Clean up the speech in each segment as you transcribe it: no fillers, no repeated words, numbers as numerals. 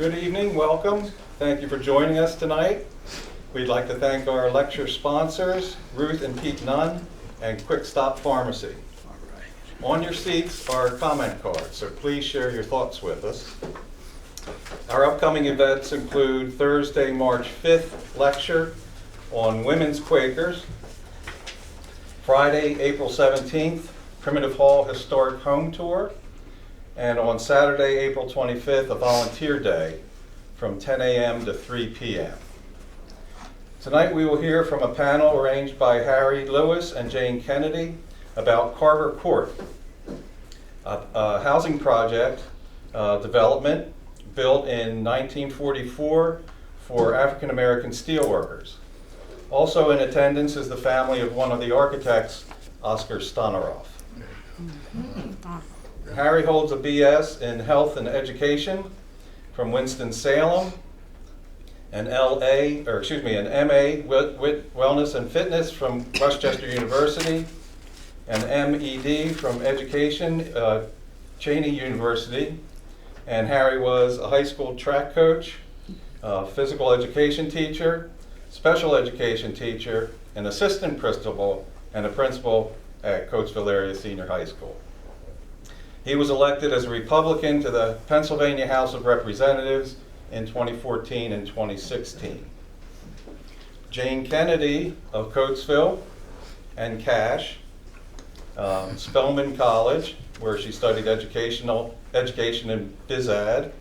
Good evening, welcome. Thank you for joining us tonight. We'd like to thank our lecture sponsors, Ruth and Pete Nunn and Quick Stop Pharmacy. On your seats are comment cards, so please share your thoughts with us. Our upcoming events include Thursday, March 5th lecture on women's Quakers, Friday, April 17th, Primitive Hall Historic Home Tour, and on Saturday, April 25th, a volunteer day from 10 a.m. to 3 p.m. Tonight we will hear from a panel arranged by Harry Lewis and Jane Kennedy about Carver Court, a housing project development built in 1944 for African American steelworkers. Also in attendance is the family of one of the architects, Oskar Stonorov. Harry holds a BS in Health and Education from Winston-Salem, an MA Wellness and Fitness from Westchester University, an MED from Education, Cheney University, and Harry was a high school track coach, physical education teacher, special education teacher, an assistant principal, and a principal at Coatesville Area Senior High School. He was elected as a Republican to the Pennsylvania House of Representatives in 2014 and 2016. Jane Kennedy of Coatesville and Cache, Spelman College, where she studied education in Phys Ed,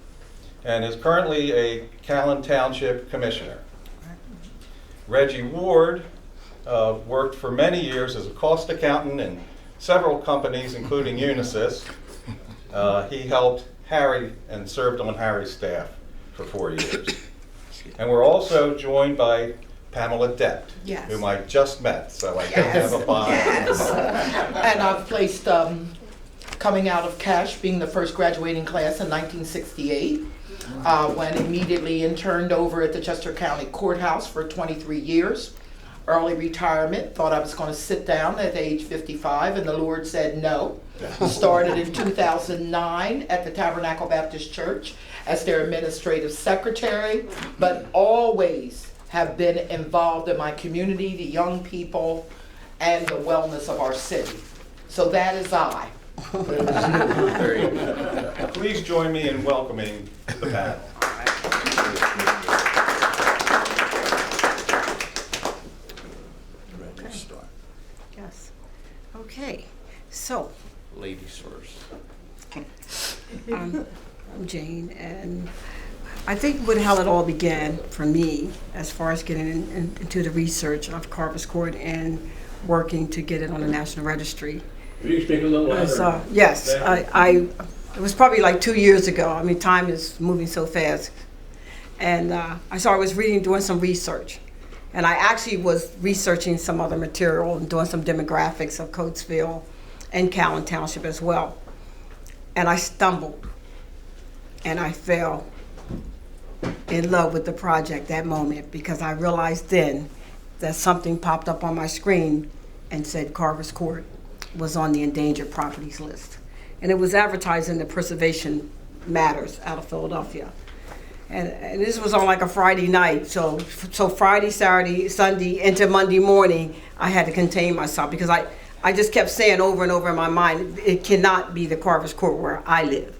and is currently a Kahn Township Commissioner. Reggie Ward worked for many years as a cost accountant in several companies, including Unisys. He helped Harry and served on Harry's staff for 4 years. And we're also joined by Pamela Dept, yes, whom I just met, so I don't have a bio. Yes. And I've placed, coming out of Cache, being the first graduating class in 1968, when immediately interned over at the Chester County Courthouse for 23 years. Early retirement, thought I was going to sit down at age 55, and the Lord said no. Started in 2009 at the Tabernacle Baptist Church as their administrative secretary, but always have been involved in my community, the young people, and the wellness of our city. So that is I. Please join me in welcoming the panel. Yes. Okay. So, ladies first. I'm Jane, and I think how it all began for me, as far as getting into the research of Carver's Court and working to get it on the National Registry. If you can speak a little louder. Yes, it was probably like 2 years ago. I mean, time is moving so fast. And I was doing some research. And I actually was researching some other material and doing some demographics of Coatesville and Kahn Township as well. And I stumbled and I fell in love with the project that moment, because I realized then that something popped up on my screen and said Carver's Court was on the endangered properties list. And it was advertised in the Preservation Matters out of Philadelphia. And this was on like a Friday night, so Friday, Saturday, Sunday, into Monday morning, I had to contain myself, because I just kept saying over and over in my mind, it cannot be the Carver's Court where I live,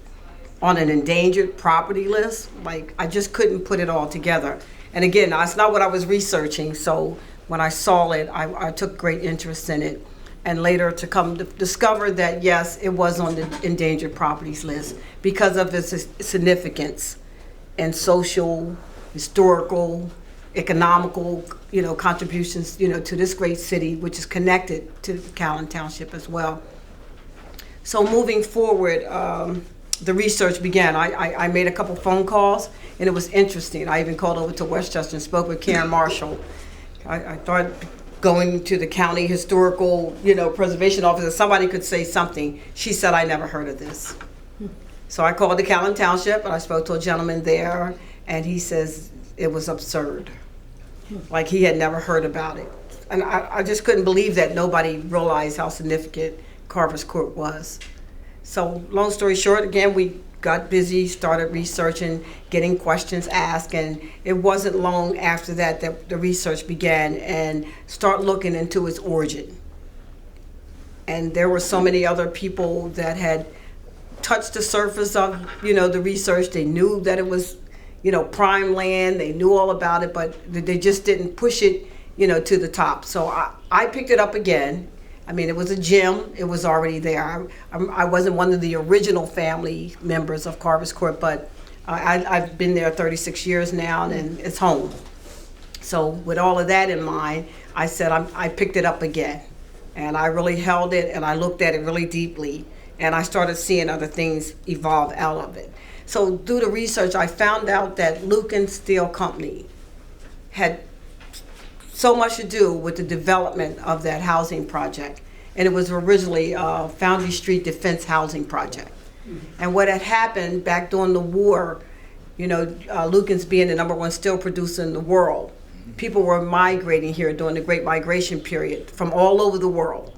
on an endangered property list. Like, I just couldn't put it all together. And again, that's not what I was researching, so when I saw it, I took great interest in it. And later to come to discover that, yes, it was on the endangered properties list because of its significance and social, historical, economical, contributions, to this great city, which is connected to Kahn Township as well. So moving forward, the research began. I made a couple phone calls, and it was interesting. I even called over to Westchester and spoke with Karen Marshall. I thought going to the county historical, preservation office, if somebody could say something. She said, I never heard of this. So I called the Kahn Township, and I spoke to a gentleman there, and he says it was absurd. Like, he had never heard about it. And I just couldn't believe that nobody realized how significant Carver's Court was. So long story short, again, we got busy, started researching, getting questions asked, and it wasn't long after that that the research began and start looking into its origin. And there were so many other people that had touched the surface of, the research. They knew that it was, prime land. They knew all about it, but they just didn't push it, to the top. So I picked it up again. I mean, it was a gem. It was already there. I wasn't one of the original family members of Carver's Court, but I've been there 36 years now, and it's home. So with all of that in mind, I said I picked it up again. And I really held it, and I looked at it really deeply, and I started seeing other things evolve out of it. So through the research, I found out that Lucan Steel Company had so much to do with the development of that housing project. And it was originally a Foundry Street Defense Housing Project. And what had happened back during the war, Lucan's being the #1 steel producer in the world, people were migrating here during the Great Migration period from all over the world.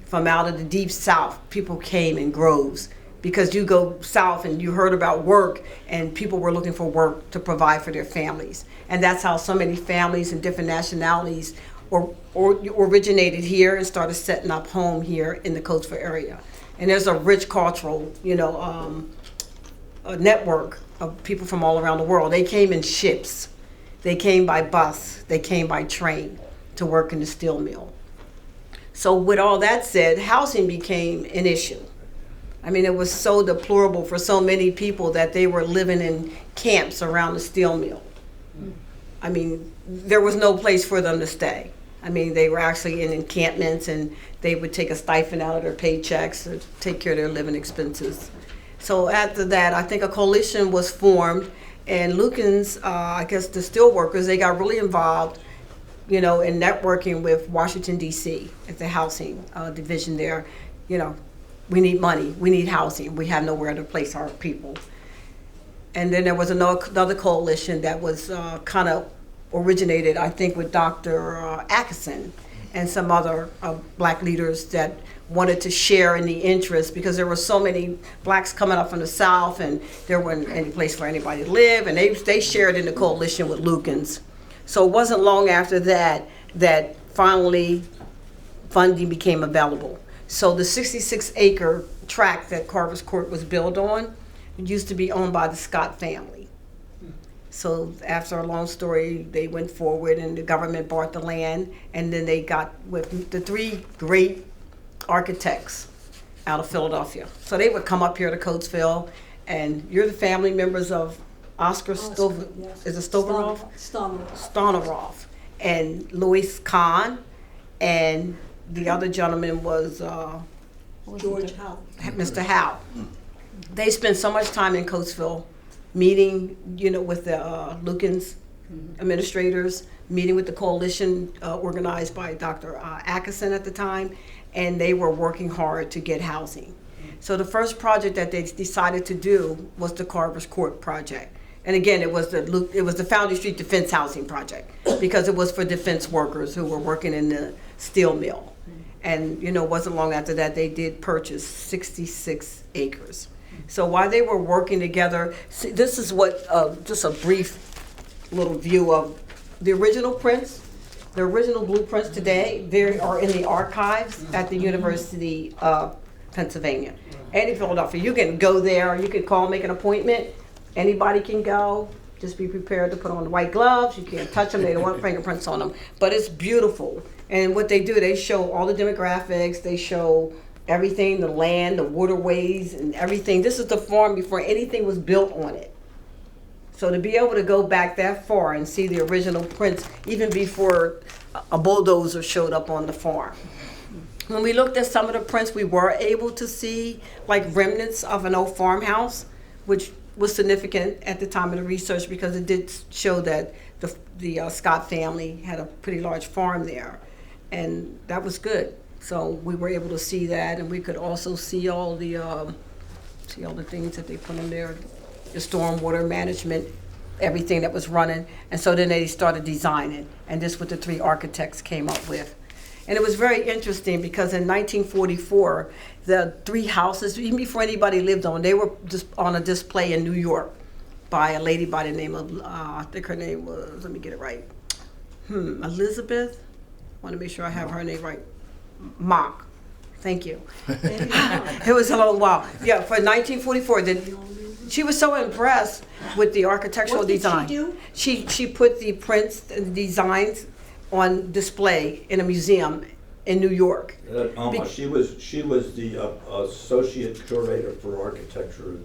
From out of the deep south, people came in droves because you go south and you heard about work, and people were looking for work to provide for their families. And that's how so many families and different nationalities originated here and started setting up home here in the Coatesville area. And there's a rich cultural, a network of people from all around the world. They came in ships. They came by bus. They came by train to work in the steel mill. So with all that said, housing became an issue. I mean, it was so deplorable for so many people that they were living in camps around the steel mill. I mean, there was no place for them to stay. I mean, they were actually in encampments, and they would take a stipend out of their paychecks to take care of their living expenses. So after that, I think a coalition was formed, and Lucan's, I guess the steel workers, they got really involved, in networking with Washington, D.C. at the housing division there. We need money, we need housing, we have nowhere to place our people. And then there was another coalition that was kind of originated, I think, with Dr. Atkinson and some other black leaders that wanted to share in the interest, because there were so many blacks coming up from the South, and there wasn't any place for anybody to live, and they shared in the coalition with Lucan's. So it wasn't long after that that finally funding became available. So the 66-acre tract that Carver's Court was built on, it used to be owned by the Scott family. So after a long story, they went forward and the government bought the land, and then they got with the 3 great architects out of Philadelphia. So they would come up here to Coatesville, and you're the family members of Oskar Stonorov, yes. is it Stonorov? Stonorov. And Louis Kahn, and the other gentleman was George Howe. Mr. Howe. They spent so much time in Coatesville meeting, with the Lucan's administrators, meeting with the coalition organized by Dr. Atkinson at the time, and they were working hard to get housing. So the first project that they decided to do was the Carver's Court project. And again, it was the Foundry Street Defense Housing Project, because it was for defense workers who were working in the steel mill. And it wasn't long after that they did purchase 66 acres. So while they were working together, see, this is what, just a brief little view of the original prints. The original blueprints today, they are in the archives at the University of Pennsylvania and in Philadelphia. You can go there, you can call, make an appointment. Anybody can go. Just be prepared to put on the white gloves. You can't touch them. They don't want fingerprints on them. But it's beautiful. And what they do, they show all the demographics. They show everything, the land, the waterways, and everything. This is the farm before anything was built on it. So to be able to go back that far and see the original prints, even before a bulldozer showed up on the farm. When we looked at some of the prints, we were able to see like remnants of an old farmhouse, which was significant at the time of the research, because it did show that the Scott family had a pretty large farm there, and that was good. So we were able to see that, and we could also see all the things that they put in there, the stormwater management, everything that was running. And so then they started designing, and this is what the 3 architects came up with. And it was very interesting because in 1944, the 3 houses, even before anybody lived on, they were just on a display in New York by a lady by the name of, I think her name was, let me get it right, Elizabeth. I want to make sure I have her name right. Mock. Thank you. It was a little while. Yeah, for 1944. She was so impressed with the architectural What did design. she do? She put the prints and designs on display in a museum in New York. She was the associate curator for architecture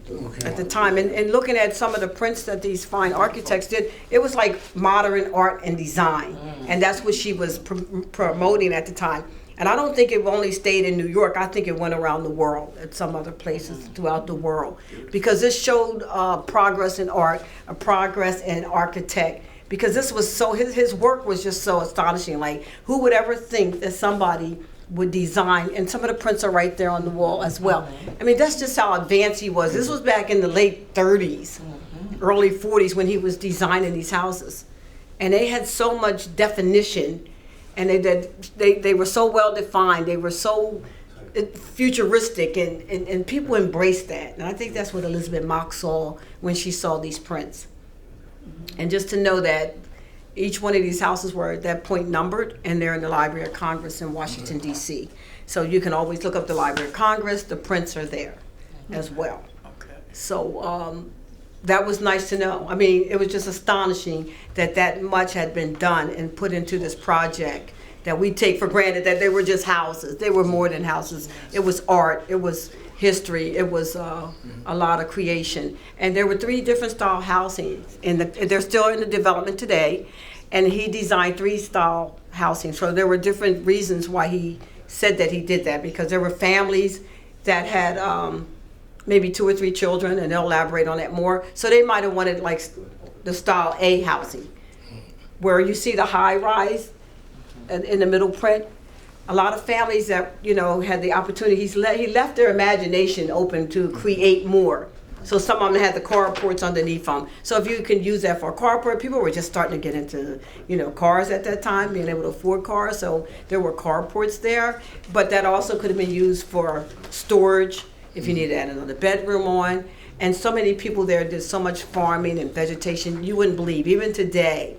At the time, and looking at some of the prints that these fine architects did, it was like modern art and design, and that's what she was promoting at the time. And I don't think it only stayed in New York. I think it went around the world at some other places throughout the world, because this showed progress in art, a progress in architect. Because this was so, his work was just so astonishing. Like, who would ever think that somebody would design, and some of the prints are right there on the wall as well. I mean, that's just how advanced he was. This was back in the late 30s, early 40s when he was designing these houses. And they had so much definition, and they were so well defined, they were so futuristic, and people embraced that. And I think that's what Elizabeth Mock saw when she saw these prints. And just to know that each one of these houses were at that point numbered, and they're in the Library of Congress in Washington, D.C. So you can always look up the Library of Congress, the prints are there as well. So that was nice to know. I mean, it was just astonishing that that much had been done and put into this project that we take for granted that they were just houses. They were more than houses. It was art, it was history, it was a lot of creation. And there were 3 different style housing, and they're still in the development today. And he designed 3 style housing. So there were different reasons why he said that he did that, because there were families that had maybe 2 or 3 children, and they'll elaborate on that more. So they might have wanted like the style A housing, where you see the high rise in the middle print. A lot of families that, you know, had the opportunity, he left their imagination open to create more. So some of them had the carports underneath them. So if you can use that for a carport, people were just starting to get into, you know, cars at that time, being able to afford cars. So there were carports there, but that also could have been used for storage if you needed to add another bedroom on. And so many people there did so much farming and vegetation, you wouldn't believe. Even today,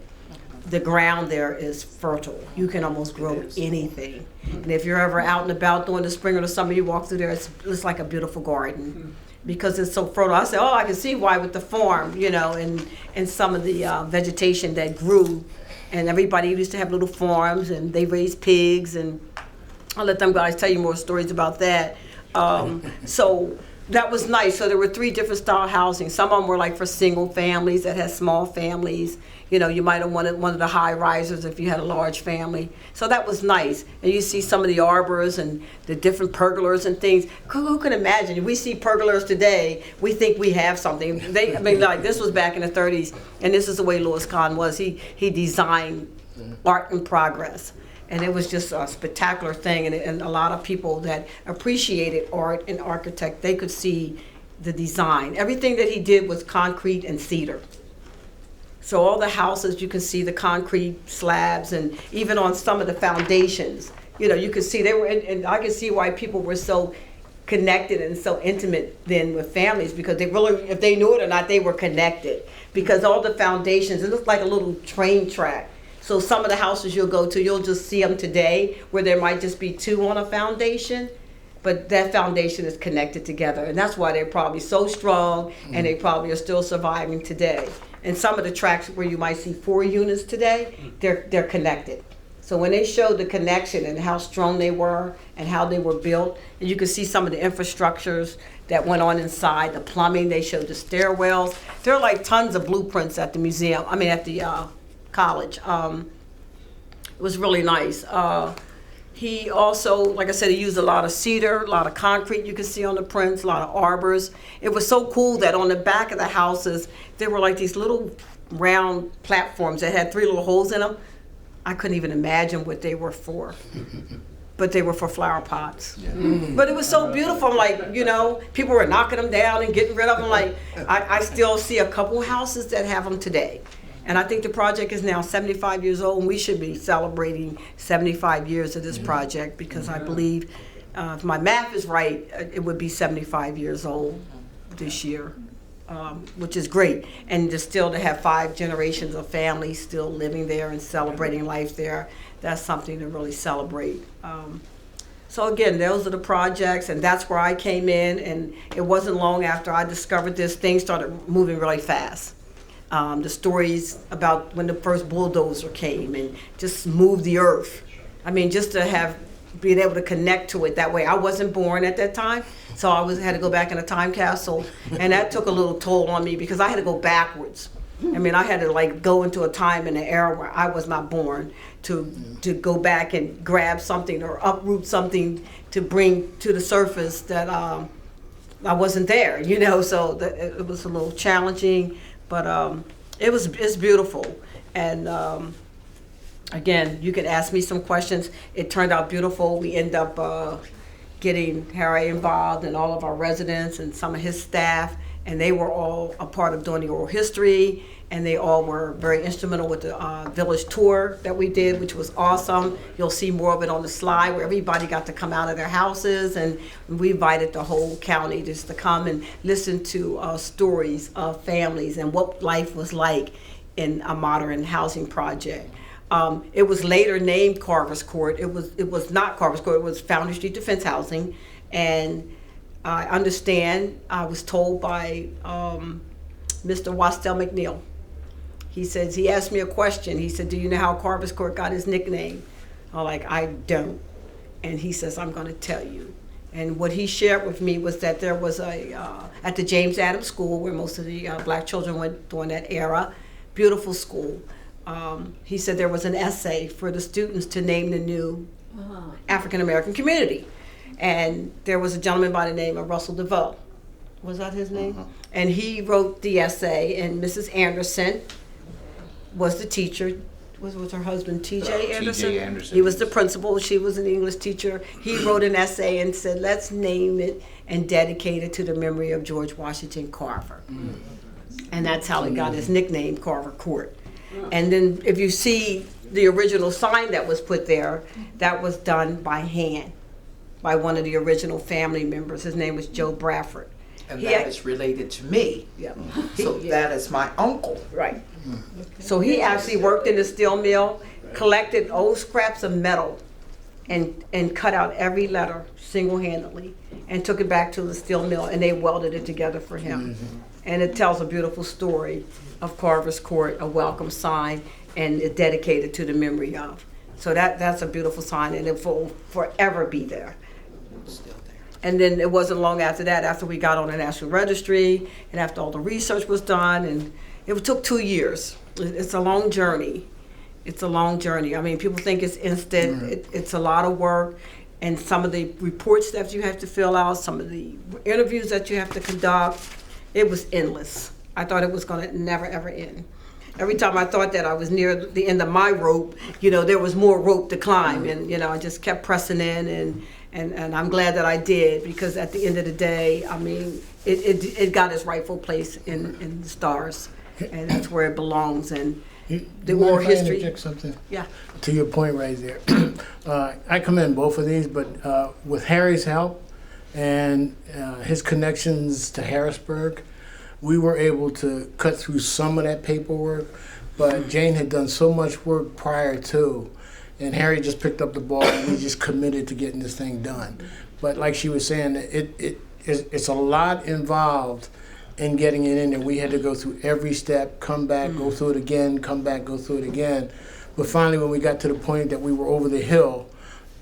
the ground there is fertile. You can almost grow anything. And if you're ever out and about during the spring or the summer, you walk through there, it's like a beautiful garden because it's so fertile. I said, oh, I can see why with the farm, you know, and some of the vegetation that grew. And everybody used to have little farms, and they raised pigs, and I'll let them guys tell you more stories about that. So that was nice. So there were 3 different style housing. Some of them were like for single families that had small families. You know, you might have wanted one of the high risers if you had a large family. So that was nice. And you see some of the arbors and the different pergolas and things. Who can imagine? If we see pergolas today, we think we have something. I mean, like this was back in the 30s, and this is the way Louis Kahn was. He designed art in progress. And it was just a spectacular thing, and a lot of people that appreciated art and architect, they could see the design. Everything that he did was concrete and cedar. So all the houses, you can see the concrete slabs, and even on some of the foundations, you know, you could see they were, and I could see why people were so connected and so intimate then with families, because they really, if they knew it or not, they were connected. Because all the foundations, it looked like a little train track. So some of the houses you'll go to, you'll just see them today where there might just be 2 on a foundation, but that foundation is connected together. And that's why they're probably so strong, and they probably are still surviving today. And some of the tracks where you might see 4 units today, they're connected. So when they showed the connection and how strong they were and how they were built, and you can see some of the infrastructures that went on inside, the plumbing, they showed the stairwells. There are like tons of blueprints at the museum, I mean at the college. It was really nice. He also, like I said, he used a lot of cedar, a lot of concrete you can see on the prints, a lot of arbors. It was so cool that on the back of the houses, there were like these little round platforms that had 3 little holes in them. I couldn't even imagine what they were for. But they were for flower pots. Yeah. But it was so beautiful. I'm like, you know, people were knocking them down and getting rid of them. Like, I still see a couple houses that have them today. And I think the project is now 75 years old, and we should be celebrating 75 years of this project, because I believe, if my math is right, it would be 75 years old this year, which is great. And just still to have 5 generations of families still living there and celebrating life there, that's something to really celebrate. So again, those are the projects, and that's where I came in, and it wasn't long after I discovered this, things started moving really fast. The stories about when the first bulldozer came and just moved the earth. I mean, just to have being able to connect to it that way. I wasn't born at that time, so I had to go back in a time capsule, and that took a little toll on me because I had to go backwards. I mean, I had to like go into a time in an era where I was not born to go back and grab something or uproot something to bring to the surface that I wasn't there, you know. So it was a little challenging, but it's beautiful. And again, you can ask me some questions. It turned out beautiful. We end up getting Harry involved and all of our residents and some of his staff, and they were all a part of doing the oral history, and they all were very instrumental with the village tour that we did, which was awesome. You'll see more of it on the slide, where everybody got to come out of their houses, and we invited the whole county just to come and listen to stories of families and what life was like in a modern housing project. It was later named Carver's Court. It was not Carver's Court, it was Foundry Street Defense Housing, and I understand, I was told by Mr. Wastel McNeil. He says, he asked me a question. He said, do you know how Carver's Court got his nickname? I'm like, I don't. And he says, I'm going to tell you. And what he shared with me was that there was at the James Adams School, where most of the black children went during that era, beautiful school. He said there was an essay for the students to name the new African American community. And there was a gentleman by the name of Russell DeVoe. Was that his name? And he wrote the essay, and Mrs. Anderson was the teacher. Was her husband T.J. Anderson? T.J. Anderson. He was the principal. She was an English teacher. He wrote an essay and said, let's name it and dedicate it to the memory of George Washington Carver. And that's how it got its nickname, Carver Court. And then if you see the original sign that was put there, that was done by hand by one of the original family members. His name was Joe Bradford. And that is related to me. Yeah. So that is my uncle. Right. So he actually worked in the steel mill, collected old scraps of metal, and cut out every letter single-handedly, and took it back to the steel mill, and they welded it together for him. And it tells a beautiful story of Carver's Court, a welcome sign, and it's dedicated to the memory of. So that's a beautiful sign, and it will forever be there. And then it wasn't long after that, after we got on the National Registry, and after all the research was done, and it took 2 years. It's a long journey. It's a long journey. I mean, people think it's instant. It's a lot of work, and some of the reports that you have to fill out, some of the interviews that you have to conduct, it was endless. I thought it was going to never, ever end. Every time I thought that I was near the end of my rope, there was more rope to climb, and I just kept pressing in, and I'm glad that I did, because at the end of the day, I mean, it got its rightful place in the stars, and that's where it belongs. And the oral history. Interject something? Yeah. To your point right there. I commend both of these, but with Harry's help and his connections to Harrisburg, we were able to cut through some of that paperwork, but Jane had done so much work prior to, and Harry just picked up the ball, and we just committed to getting this thing done. But like she was saying, it's a lot involved in getting it in there. We had to go through every step, come back, go through it again, come back, go through it again. But finally, when we got to the point that we were over the hill,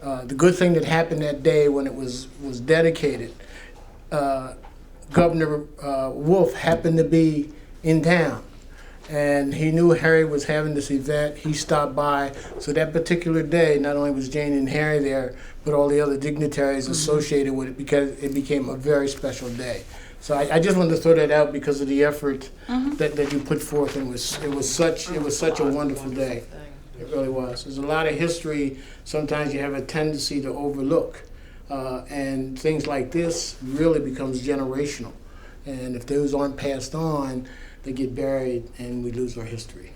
the good thing that happened that day when it was dedicated, Governor Wolf happened to be in town, and he knew Harry was having this event. He stopped by. So that particular day, not only was Jane and Harry there, but all the other dignitaries associated with it, because it became a very special day. So I just wanted to throw that out because of the effort that you put forth, and it was such a wonderful day. It really was. There's a lot of history sometimes you have a tendency to overlook. And things like this really becomes generational. And if those aren't passed on, they get buried and we lose our history.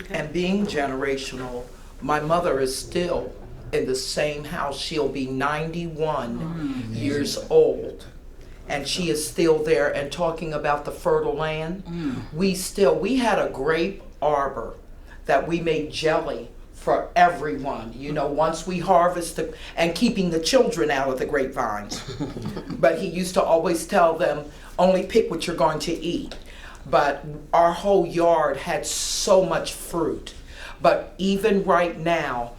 And being generational, my mother is still in the same house. She'll be 91 years old. And she is still there, and talking about the fertile land. We had a grape arbor that we made jelly for everyone, you know, once we harvested, and keeping the children out of the grapevines. But he used to always tell them, only pick what you're going to eat. But our whole yard had so much fruit. But even right now,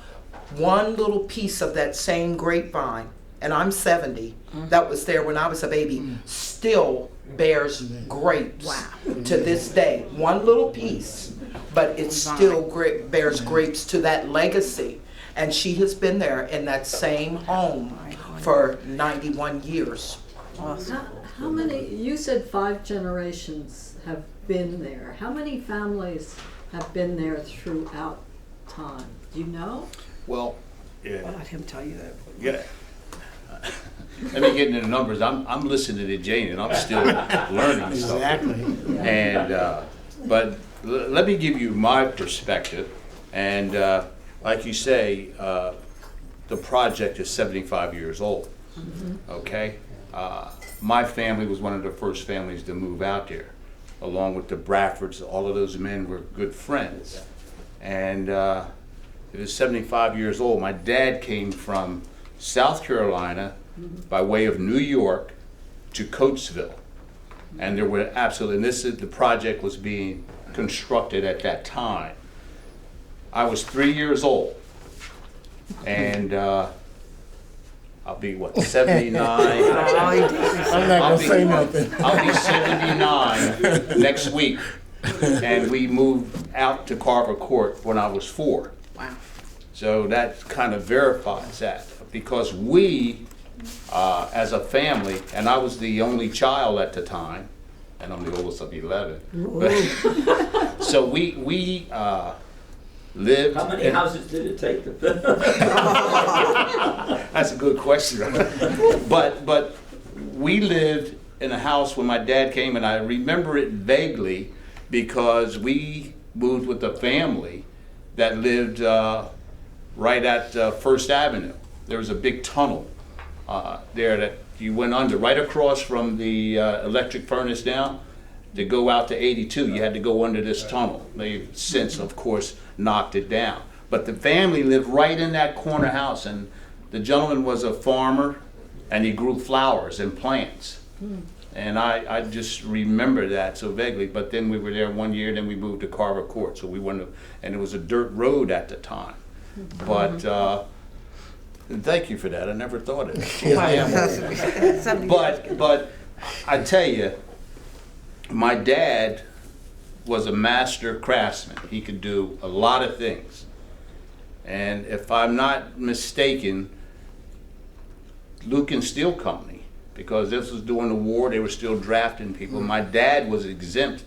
one little piece of that same grapevine, and I'm 70, that was there when I was a baby, still bears grapes to this day. One little piece, but it still bears grapes to that legacy. And she has been there in that same home for 91 years. How many, you said 5 generations have been there. How many families have been there throughout time? Do you know? Well, I'll yeah, let him tell you that. yeah. Let me get into the numbers. I'm listening to Jane and I'm still learning stuff. Exactly. And, but let me give you my perspective. And like you say, the project is 75 years old, okay? My family was one of the first families to move out there, along with the Bradfords. All of those men were good friends. And it is 75 years old. My dad came from South Carolina by way of New York to Coatesville. And there were absolutely, and this is, the project was being constructed at that time. I was 3 years old, and I'll be what, 79? I'm not gonna say nothing. I'll be 79 next week, and we moved out to Carver Court when I was 4. Wow. So that kind of verifies that, because we, as a family, and I was the only child at the time, and I'm the oldest of 11. But, so we lived. How many houses did it take to build? That's a good question. But we lived in a house when my dad came, and I remember it vaguely because we moved with a family that lived right at First Avenue. There was a big tunnel there that you went under, right across from the electric furnace down. To go out to 82, you had to go under this tunnel. They've since, of course, knocked it down. But the family lived right in that corner house, and the gentleman was a farmer, and he grew flowers and plants. And I just remember that so vaguely. But then we were there one year, then we moved to Carver Court. So we went to, and it was a dirt road at the time. But thank you for that. I never thought of it. But I tell you, my dad was a master craftsman. He could do a lot of things. And if I'm not mistaken, Lucan Steel Company, because this was during the war, they were still drafting people. My dad was exempt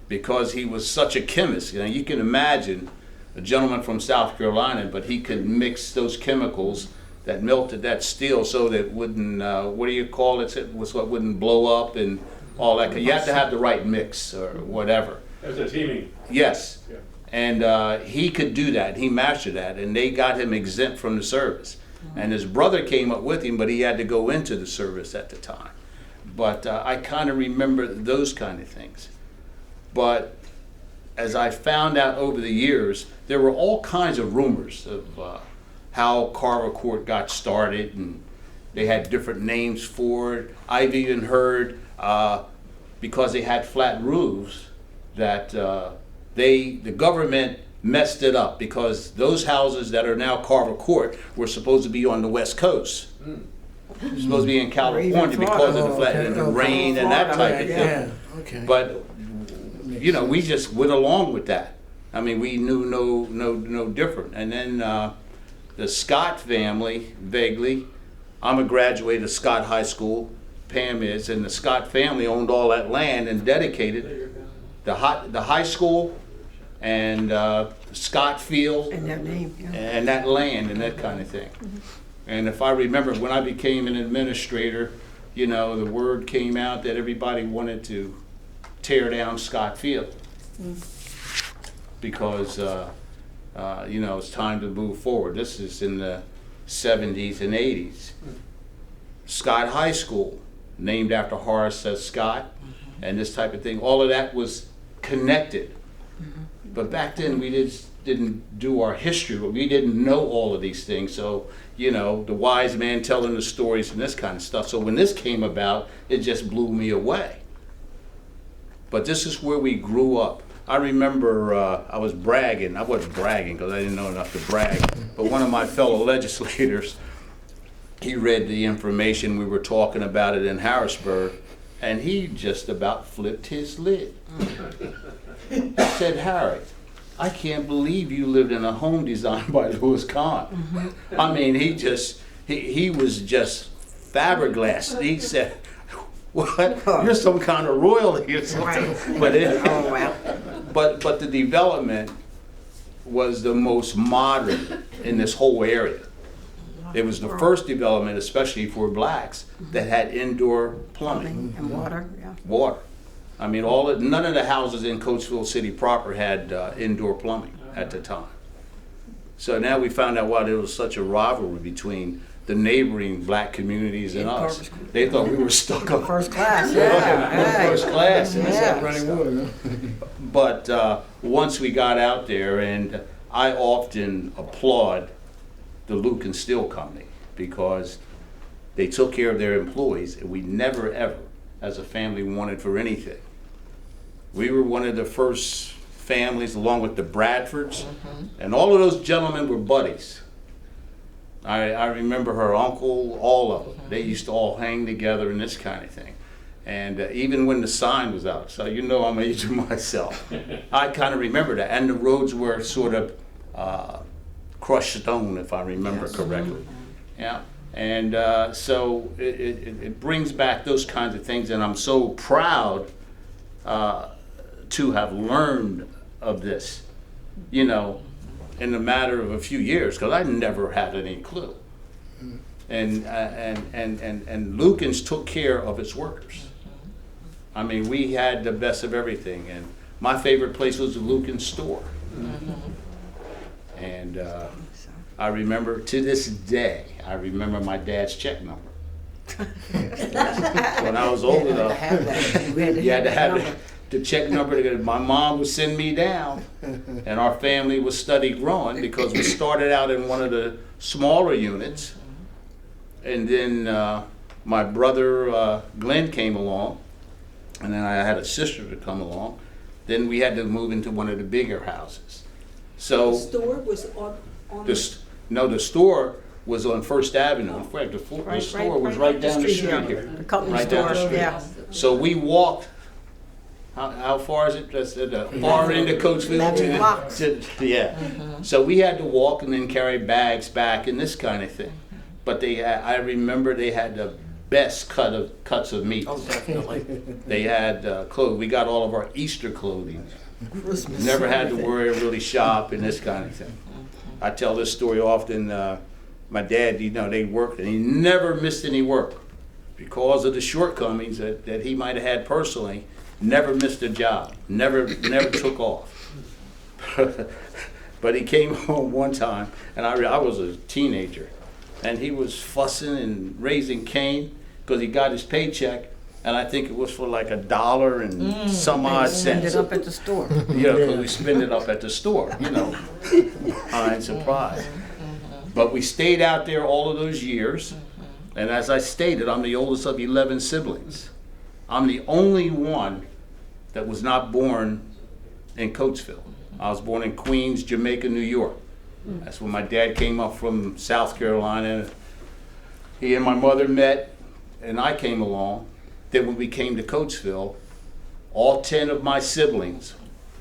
because he was such a chemist. You know, you can imagine a gentleman from South Carolina, but he could mix those chemicals that melted that steel so that it wouldn't, what do you call it, so it wouldn't blow up and all that. You have to have the right mix or whatever. As a teaming. Yes. Yeah. And he could do that. He mastered that, and they got him exempt from the service. And his brother came up with him, but he had to go into the service at the time. But I kind of remember those kind of things. But as I found out over the years, there were all kinds of rumors of how Carver Court got started, and they had different names for it. I've even heard, because they had flat roofs, that the government messed it up because those houses that are now Carver Court were supposed to be on the West Coast. Supposed to be in California because of the flat and the rain and that type of thing. Yeah, okay. But you know, we just went along with that. I mean, we knew no different. And then the Scott family, vaguely, I'm a graduate of Scott High School, Pam is, and the Scott family owned all that land and dedicated the high school and Scott Field And their name, yeah. and that land and that kind of thing. And if I remember, when I became an administrator, you know, the word came out that everybody wanted to tear down Scott Field. because, it's time to move forward. This is in the 70s and 80s. Scott High School, named after Horace S. Scott, and this type of thing. All of that was connected. But back then, we didn't do our history. We didn't know all of these things. So, the wise man telling the stories and this kind of stuff. So when this came about, it just blew me away. But this is where we grew up. I remember I was bragging. I wasn't bragging because I didn't know enough to brag. But one of my fellow legislators, he read the information. We were talking about it in Harrisburg, and he just about flipped his lid. He said, "Harry, I can't believe you lived in a home designed by Louis Kahn." I mean, he was just fiberglass. He said, "What? You're some kind of royalty or something." But the development was the most modern in this whole area. It was the first development, especially for blacks, that had indoor plumbing. And water, yeah. Water. I mean, none of the houses in Coatesville City proper had indoor plumbing at the time. So now we found out why there was such a rivalry between the neighboring black communities and us. They thought we were stuck up First class, yeah. first class. And Yeah. Running water. But once we got out there, and I often applaud the Luke and Steel Company because they took care of their employees, and we never ever, as a family, wanted for anything. We were one of the first families, along with the Bradfords, and all of those gentlemen were buddies. I remember her uncle, all of them. They used to all hang together and this kind of thing. And even when the sign was out, so I'm aging myself, I kind of remember that. And the roads were sort of crushed stone, if I remember correctly. Yeah. And so it brings back those kinds of things, and I'm so proud to have learned of this, in the matter of a few years, because I never had any clue. And Lukens took care of its workers. I mean, we had the best of everything, and my favorite place was the Lukens store. And I remember, to this day, my dad's check number. When I was old enough, you had to have the check number. My mom would send me down, and our family was steady growing because we started out in one of the smaller units, and then my brother Glenn came along, and then I had a sister to come along. Then we had to move into one of the bigger houses. So The store was on the store was on First Avenue. In fact, the store was right down the street here. The company Right down the store, street. yeah. So we walked, how far is it? That's the far end of Coatesville. 11 blocks. Yeah. So we had to walk and then carry bags back and this kind of thing. But I remember they had the best cuts of meat. Oh, definitely. They had clothes. We got all of our Easter clothing. Christmas. Never had to worry or really shop and this kind of thing. I tell this story often. My dad, they worked, and he never missed any work because of the shortcomings that he might have had personally. Never missed a job. Never took off. But he came home one time, and I was a teenager, and he was fussing and raising Cain because he got his paycheck. And I think it was for like $1 and some odd Send cents. it up at the store. Because we spend it up at the store, I ain't surprised. But we stayed out there all of those years. And as I stated, I'm the oldest of 11 siblings. I'm the only one that was not born in Coatesville. I was born in Queens, Jamaica, New York. That's when my dad came up from South Carolina. He and my mother met, and I came along. Then when we came to Coatesville, all 10 of my siblings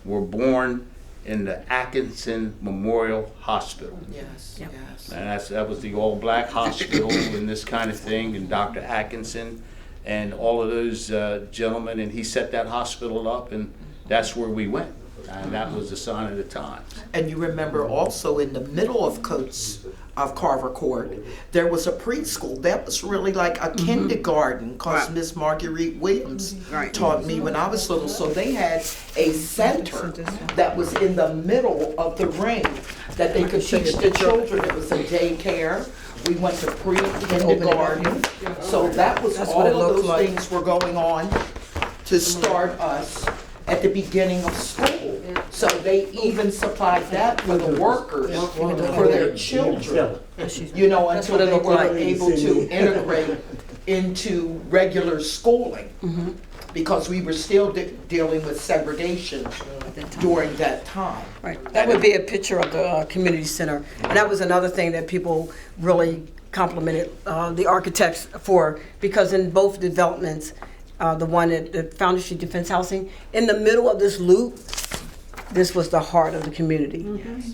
were born in the Atkinson Memorial Hospital. Yes, Yep. yes. And that was the all-black hospital and this kind of thing, and Dr. Atkinson and all of those gentlemen, and he set that hospital up, and that's where we went. And that was the sign of the times. And you remember also in the middle of Coates, of Carver Court, there was a preschool. That was really like a kindergarten, because Right. Miss Marguerite Williams Right. taught me when I was little. So they had a center that was in the middle of the ring that they could teach the children. It was a daycare. We went to pre-kindergarten. So that was That's all what it of looked those like. things were going on to start us at the beginning of school. So they even supplied that for the workers, for their children, you know, That's until what it they looked were like. able to integrate into regular schooling. Because we were still dealing with segregation during that time. Right, that would be a picture of the community center. And that was another thing that people really complimented the architects for, because in both developments, the one at the Foundry Street Defense Housing, in the middle of this loop, this was the heart of the community.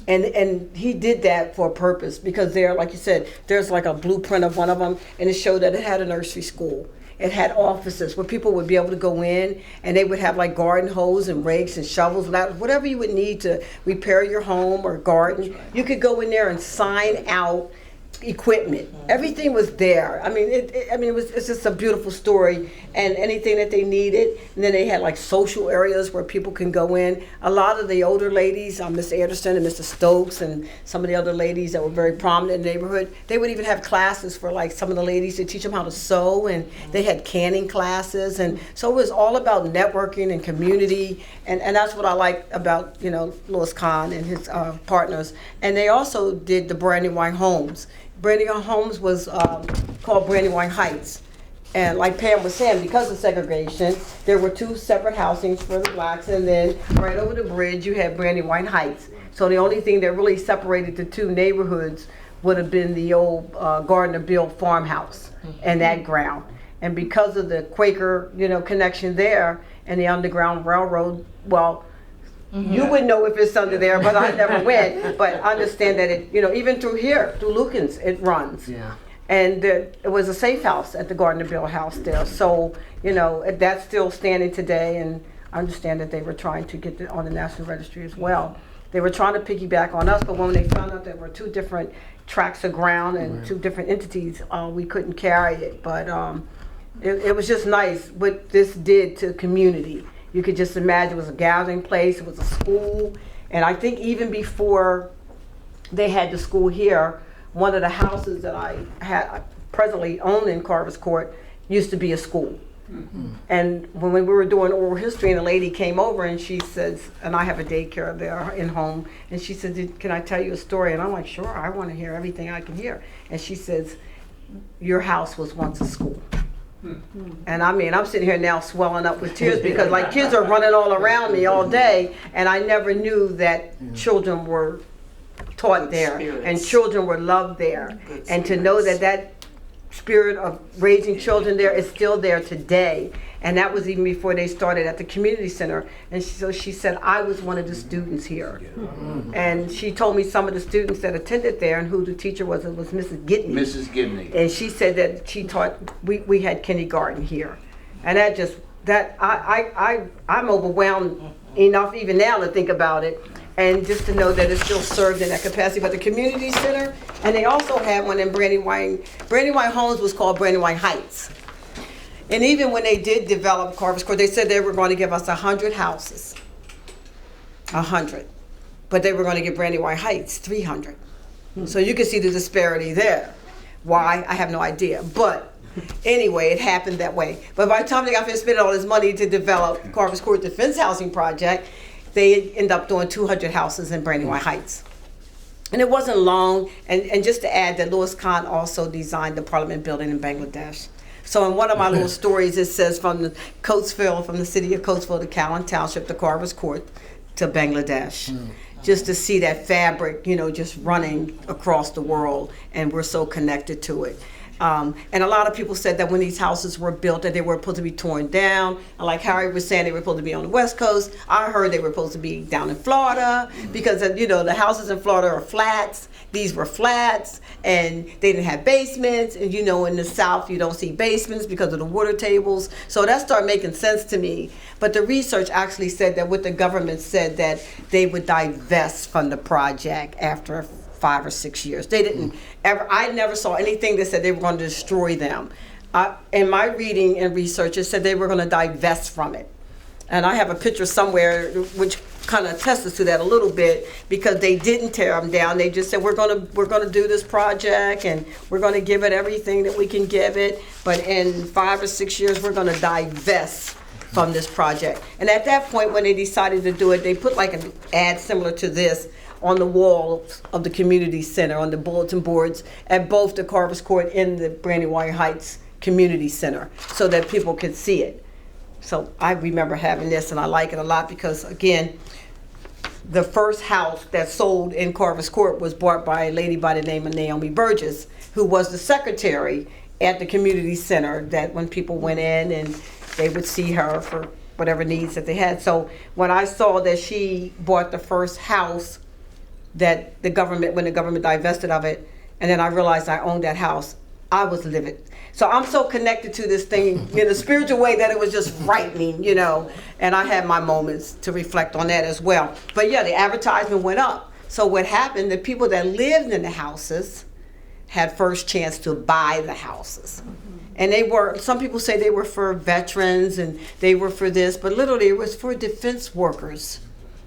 And he did that for a purpose, because there, like you said, there's like a blueprint of one of them, and it showed that it had a nursery school. It had offices where people would be able to go in, and they would have like garden hose and rakes and shovels, whatever you would need to repair your home or garden. You could go in there and sign out equipment. Everything was there. I mean, it's just a beautiful story, and anything that they needed. And then they had like social areas where people can go in. A lot of the older ladies, Miss Anderson and Mr. Stokes, and some of the other ladies that were very prominent in the neighborhood, they would even have classes for like some of the ladies to teach them how to sew, and they had canning classes. And so it was all about networking and community, and that's what I like about, you know, Louis Kahn and his partners. And they also did the Brandywine Homes. Brandywine Homes was called Brandywine Heights. And like Pam was saying, because of segregation, there were two separate housings for the blacks, and then right over the bridge you had Brandywine Heights. So the only thing that really separated the two neighborhoods would have been the old Gardner Bill farmhouse and that ground. And because of the Quaker, you know, connection there and the Underground Railroad, well, you wouldn't know if it's under there, but I never went. But understand that it, you know, even through here, through Lukens, it runs. Yeah. And it was a safe house at the Gardner Bill house there. So, you know, that's still standing today. And I understand that they were trying to get it on the National Registry as well. They were trying to piggyback on us, but when they found out there were two different tracts of ground and two different entities, we couldn't carry it. But it was just nice what this did to community. You could just imagine it was a gathering place, it was a school. And I think even before they had the school here, one of the houses that I presently own in Carver's Court used to be a school. And when we were doing oral history, and a lady came over and she says, and I have a daycare there in home, and she said, can I tell you a story? And I'm like, sure, I want to hear everything I can hear. And she says, your house was once a school. And I mean, I'm sitting here now swelling up with tears, because like kids are running all around me all day, and I never knew that children were taught there and children were loved there. And to know that that spirit of raising children there is still there today. And that was even before they started at the community center. And so she said, I was one of the students here. And she told me some of the students that attended there and who the teacher was. It was Mrs. Gidney. Mrs. Gibney. And she said that she taught, we had kindergarten here. And that just, I'm overwhelmed enough even now to think about it. And just to know that it's still served in that capacity. But the community center, and they also had one in Brandywine. Brandywine Homes was called Brandywine Heights. And even when they did develop Carver's Court, they said they were going to give us 100 houses. 100. But they were going to give Brandywine Heights 300. So you can see the disparity there. Why? I have no idea. But anyway, it happened that way. But by the time they got finished spending all this money to develop Carver's Court Defense Housing Project, they ended up doing 200 houses in Brandywine Heights. And it wasn't long. And just to add that Louis Kahn also designed the Parliament building in Bangladesh. So in one of my little stories, it says from the Coatesville, from the city of Coatesville to Callan Township to Carver's Court to Bangladesh. Just to see that fabric, you know, just running across the world, and we're so connected to it. And a lot of people said that when these houses were built that they were supposed to be torn down. And like Harry was saying, they were supposed to be on the West Coast. I heard they were supposed to be down in Florida because, you know, the houses in Florida are flats. These were flats, and they didn't have basements. And, you know, in the South, you don't see basements because of the water tables. So that started making sense to me. But the research actually said that what the government said, that they would divest from the project after 5 or 6 years. They didn't ever, I never saw anything that said they were going to destroy them. In my reading and research, it said they were going to divest from it. And I have a picture somewhere which kind of attests to that a little bit, because they didn't tear them down. They just said, we're going to do this project and we're going to give it everything that we can give it. But in 5 or 6 years, we're going to divest from this project. And at that point, when they decided to do it, they put like an ad similar to this on the walls of the community center, on the bulletin boards at both the Carver's Court and the Brandywine Heights Community Center, so that people could see it. So I remember having this, and I like it a lot because, again, the first house that sold in Carver's Court was bought by a lady by the name of Naomi Burgess, who was the secretary at the community center, that when people went in and they would see her for whatever needs that they had. So when I saw that she bought the first house that when the government divested of it, and then I realized I owned that house, I was livid. So I'm so connected to this thing in a spiritual way that it was just frightening, you know, and I had my moments to reflect on that as well. But yeah, the advertisement went up. So what happened, the people that lived in the houses had first chance to buy the houses. And they were, some people say they were for veterans and they were for this, but literally it was for defense workers.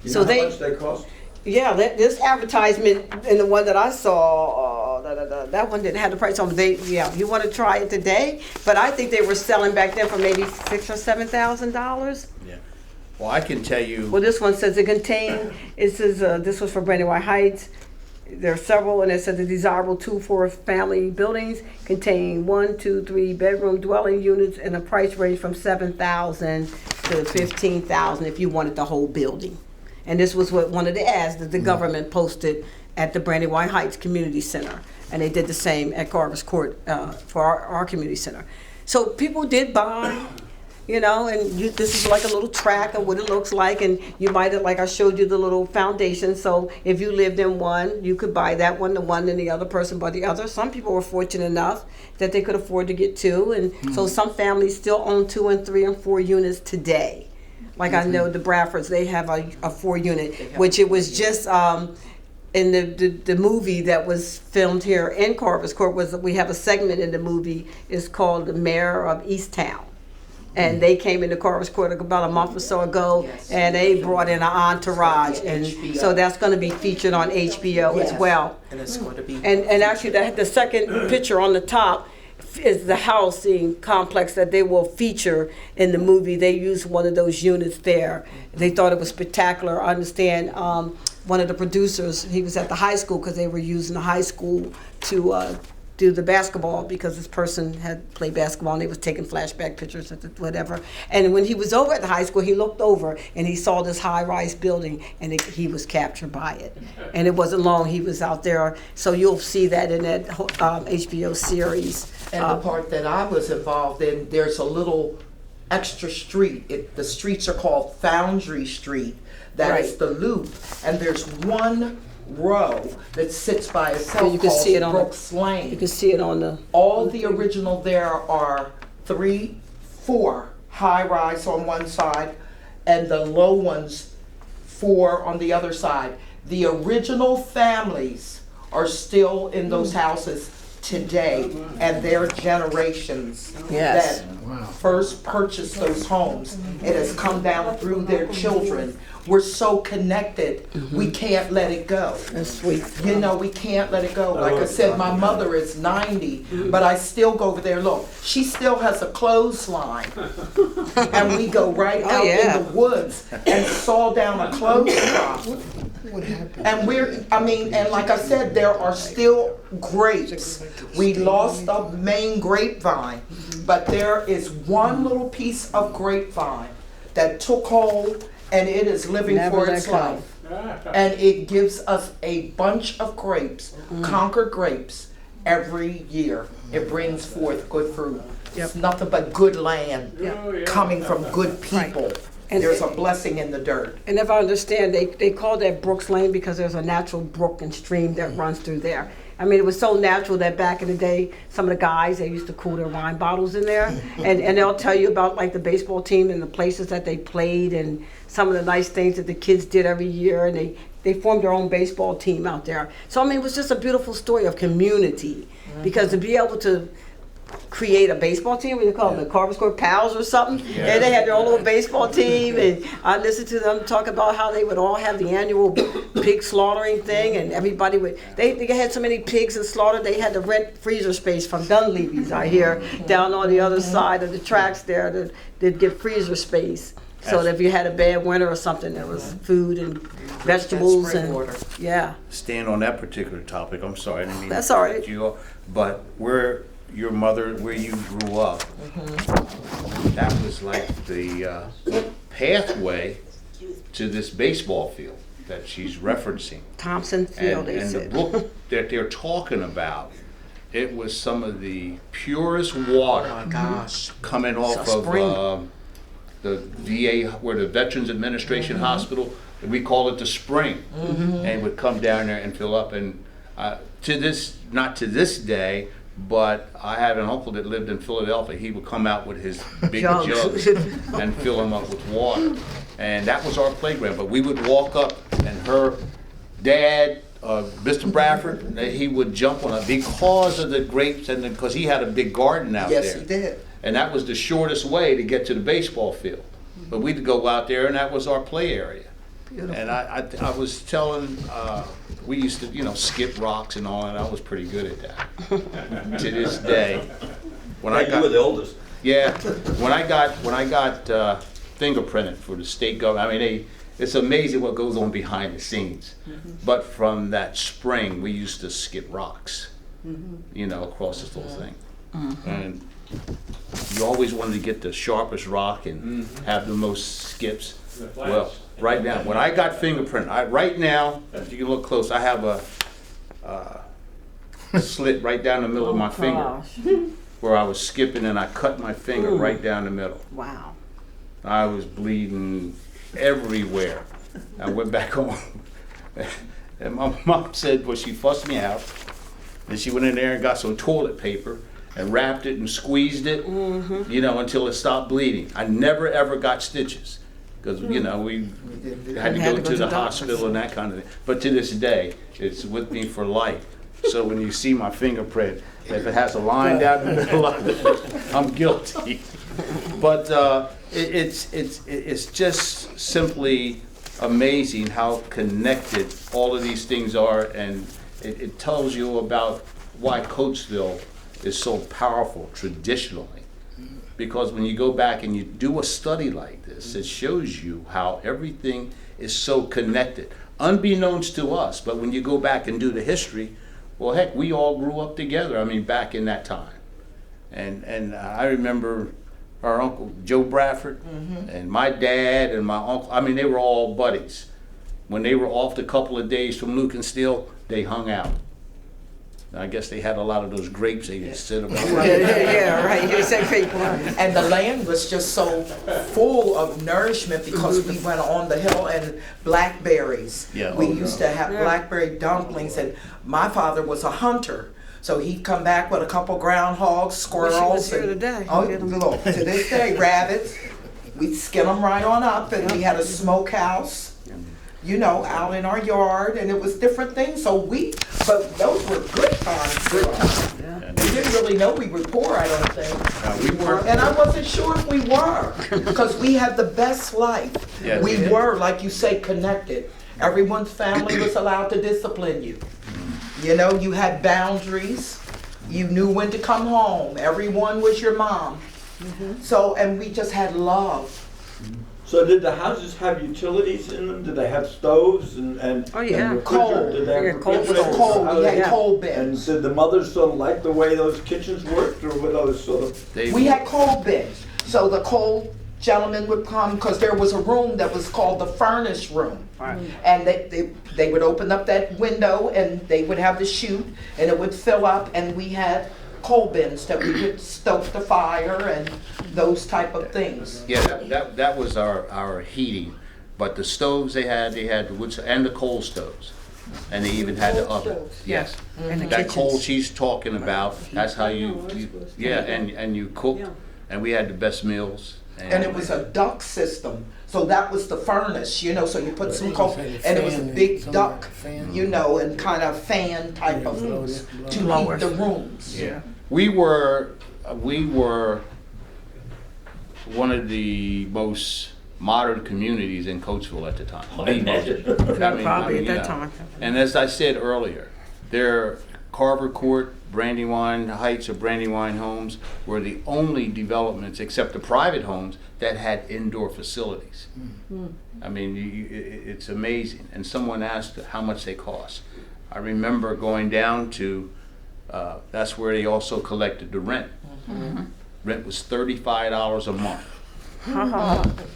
You So know how much they cost? yeah, this advertisement and the one that I saw, that one didn't have the price on it. You want to try it today? But I think they were selling back then for maybe $6,000 or $7,000. Yeah. Well, I can tell you. Well, this one says this was for Brandywine Heights. There are several, and it says the desirable 2-4 family buildings contain 1, 2, 3 bedroom dwelling units, and a price range from $7,000 to $15,000 if you wanted the whole building. And this was what one of the ads that the government posted at the Brandywine Heights Community Center. And they did the same at Carver's Court for our community center. So people did buy, you know, and this is like a little track of what it looks like. And you might have, like I showed you the little foundation. So if you lived in one, you could buy that one, and the other person bought the other. Some people were fortunate enough that they could afford to get 2. And so some families still own 2 and 3 and 4 units today. Like I know the Bradfords, they have a 4-unit, which it was just in the movie that was filmed here in Carver's Court. We have a segment in the movie, it's called The Mayor of Easttown. And they came into Carver's Court about a month or so ago, and they brought in an entourage. And so that's going to be featured on HBO as well. And it's going to be. And actually, the second picture on the top is the housing complex that they will feature in the movie. They used one of those units there. They thought it was spectacular. I understand one of the producers, he was at the high school because they were using the high school to do the basketball, because this person had played basketball and they was taking flashback pictures at whatever. And when he was over at the high school, he looked over and he saw this high-rise building, and he was captured by it. And it wasn't long he was out there. So you'll see that in that HBO series. And the part that I was involved in, there's a little extra street. The streets are called Foundry Street. That is the loop. And there's one row that sits by itself, so you can called see it on Brooks Lane. You can see it on the. All the original there are 3, 4 high-rise on one side, and the low ones 4 on the other side. The original families are still in those houses today, and their generations Yes. that first purchased those homes. It has come down through their children. We're so connected, we can't let it go. That's sweet. You know, we can't let it go. Like I said, my mother is 90, but I still go over there. Look, she still has a clothesline. And we go right out in the woods and saw down a clothesline. What happened? And and like I said, there are still grapes. We lost the main grapevine, but there is one little piece of grapevine that took hold, and it is living for its life. And it gives us a bunch of grapes, Concord grapes, every year. It brings forth good fruit. It's nothing but good land coming from good people. And there's a blessing in the dirt. And if I understand, they call that Brooks Lane because there's a natural brook and stream that runs through there. I mean, it was so natural that back in the day, some of the guys, they used to cool their wine bottles in there. And they'll tell you about like the baseball team and the places that they played and some of the nice things that the kids did every year. And they they formed their own baseball team out there. So I mean, it was just a beautiful story of community, because to be able to create a baseball team, what do you call them, the Carver Square Pals or something, and they had their own little baseball team, and I listened to them talk about how they would all have the annual pig slaughtering thing, and everybody would, they had so many pigs and slaughtered, they had to rent freezer space from Dunleavy's, I hear, down on the other side of the tracks there, they'd get freezer space. So that if you had a bad winter or something, there was food and vegetables spring and water. yeah. Staying on that particular topic, I'm sorry, I didn't mean That's to all cut right. you off, but where your mother, where you grew up, that was like the pathway to this baseball field that she's referencing. Thompson Field, they And the said. book that they're talking about, it was some of the purest water Oh my gosh. coming off So spring. of the VA, where the Veterans Administration Hospital, we call it the spring, and would come down there and fill up. And not to this day, but I had an uncle that lived in Philadelphia. He would come out with his big jugs and fill them up with water, and that was our playground. But we would walk up, and her dad, Mr. Bradford, he would jump on it because of the grapes, and because he had a big garden out there. Yes, he did. And that was the shortest way to get to the baseball field. But we'd go out there, and that was our play area. Beautiful. And I was telling, we used to, skip rocks and all, and I was pretty good at that. To this day, when I You were got, the oldest. yeah, when I got fingerprinted for the state government, I mean, it's amazing what goes on behind the scenes. But from that spring, we used to skip rocks, across this little thing. And you always wanted to get the sharpest rock and have the most skips. Well, right now, when I got fingerprint, right now, if you can look close, I have a slit right down the middle of my finger Gosh. where I was skipping, and I cut my finger right down the middle. Wow. I was bleeding everywhere. I went back home, and my mom said, well, she fussed me out, and she went in there and got some toilet paper and wrapped it and squeezed it, until it stopped bleeding. I never ever got stitches, because we had to go to the hospital and that kind of thing. But to this day, it's with me for life. So when you see my fingerprint, if it has a line down the middle of it, I'm guilty. But it's just simply amazing how connected all of these things are, and it tells you about why Coatesville is so powerful traditionally. Because when you go back and you do a study like this, it shows you how everything is so connected, unbeknownst to us. But when you go back and do the history, well, heck, we all grew up together. I mean, back in that time. And I remember our uncle, Joe Bradford, and my dad and my uncle, I mean, they were all buddies. When they were off a couple of days from Luke and Steele, they hung out. I guess they had a lot of those grapes they just sit about. Yeah, right. You said great one. And the land was just so full of nourishment because we went on the hill and blackberries. Yeah. We used to have blackberry dumplings, and my father was a hunter. So he'd come back with a couple groundhogs, squirrels. here and- today. Oh, look, to this day, rabbits. We'd skin them right on up, and we had a smokehouse, out in our yard, and it was different things. But those were good times. We didn't really know we were poor, I don't think. We were. And I wasn't sure if we were, because we had the best life. Yes, We we did. were, like you say, connected. Everyone's family was allowed to discipline you. You had boundaries. You knew when to come home. Everyone was your mom. So, and we just had love. So did the houses have utilities in them? Did they have stoves and Oh, yeah. and Coal. refrigerator? Did they have Yeah, coal It was refrigerators? cold. How We did had they- coal And bins. did the mothers sort of like the way those kitchens worked, or were those sort of? We had coal bins. So the coal gentleman would come, because there was a room that was called the furnace room. And they would open up that window, and they would have the chute, and it would fill up, and we had coal bins that we could stoke the fire and those type of things. Yeah, that was our heating. But the stoves they had the wood and the coal stoves. And they even had the oven. Yes. And the That coal kitchens. she's talking about, that's how you and you cook. Yeah. And we had the best meals. And it was a duct system, so that was the furnace, you know, so you put some coal, and it was a big duct, you know, and kind of fan type of rooms to heat the rooms. Yeah. We were one of the most modern communities in Coatesville at the time. I imagine. Probably at you that know. time. And as I said earlier, Carver Court, Brandywine Heights or Brandywine Homes were the only developments, except the private homes, that had indoor facilities. I mean, it's amazing. And someone asked how much they cost. I remember going down to, that's where they also collected the rent. Rent was $35 a month.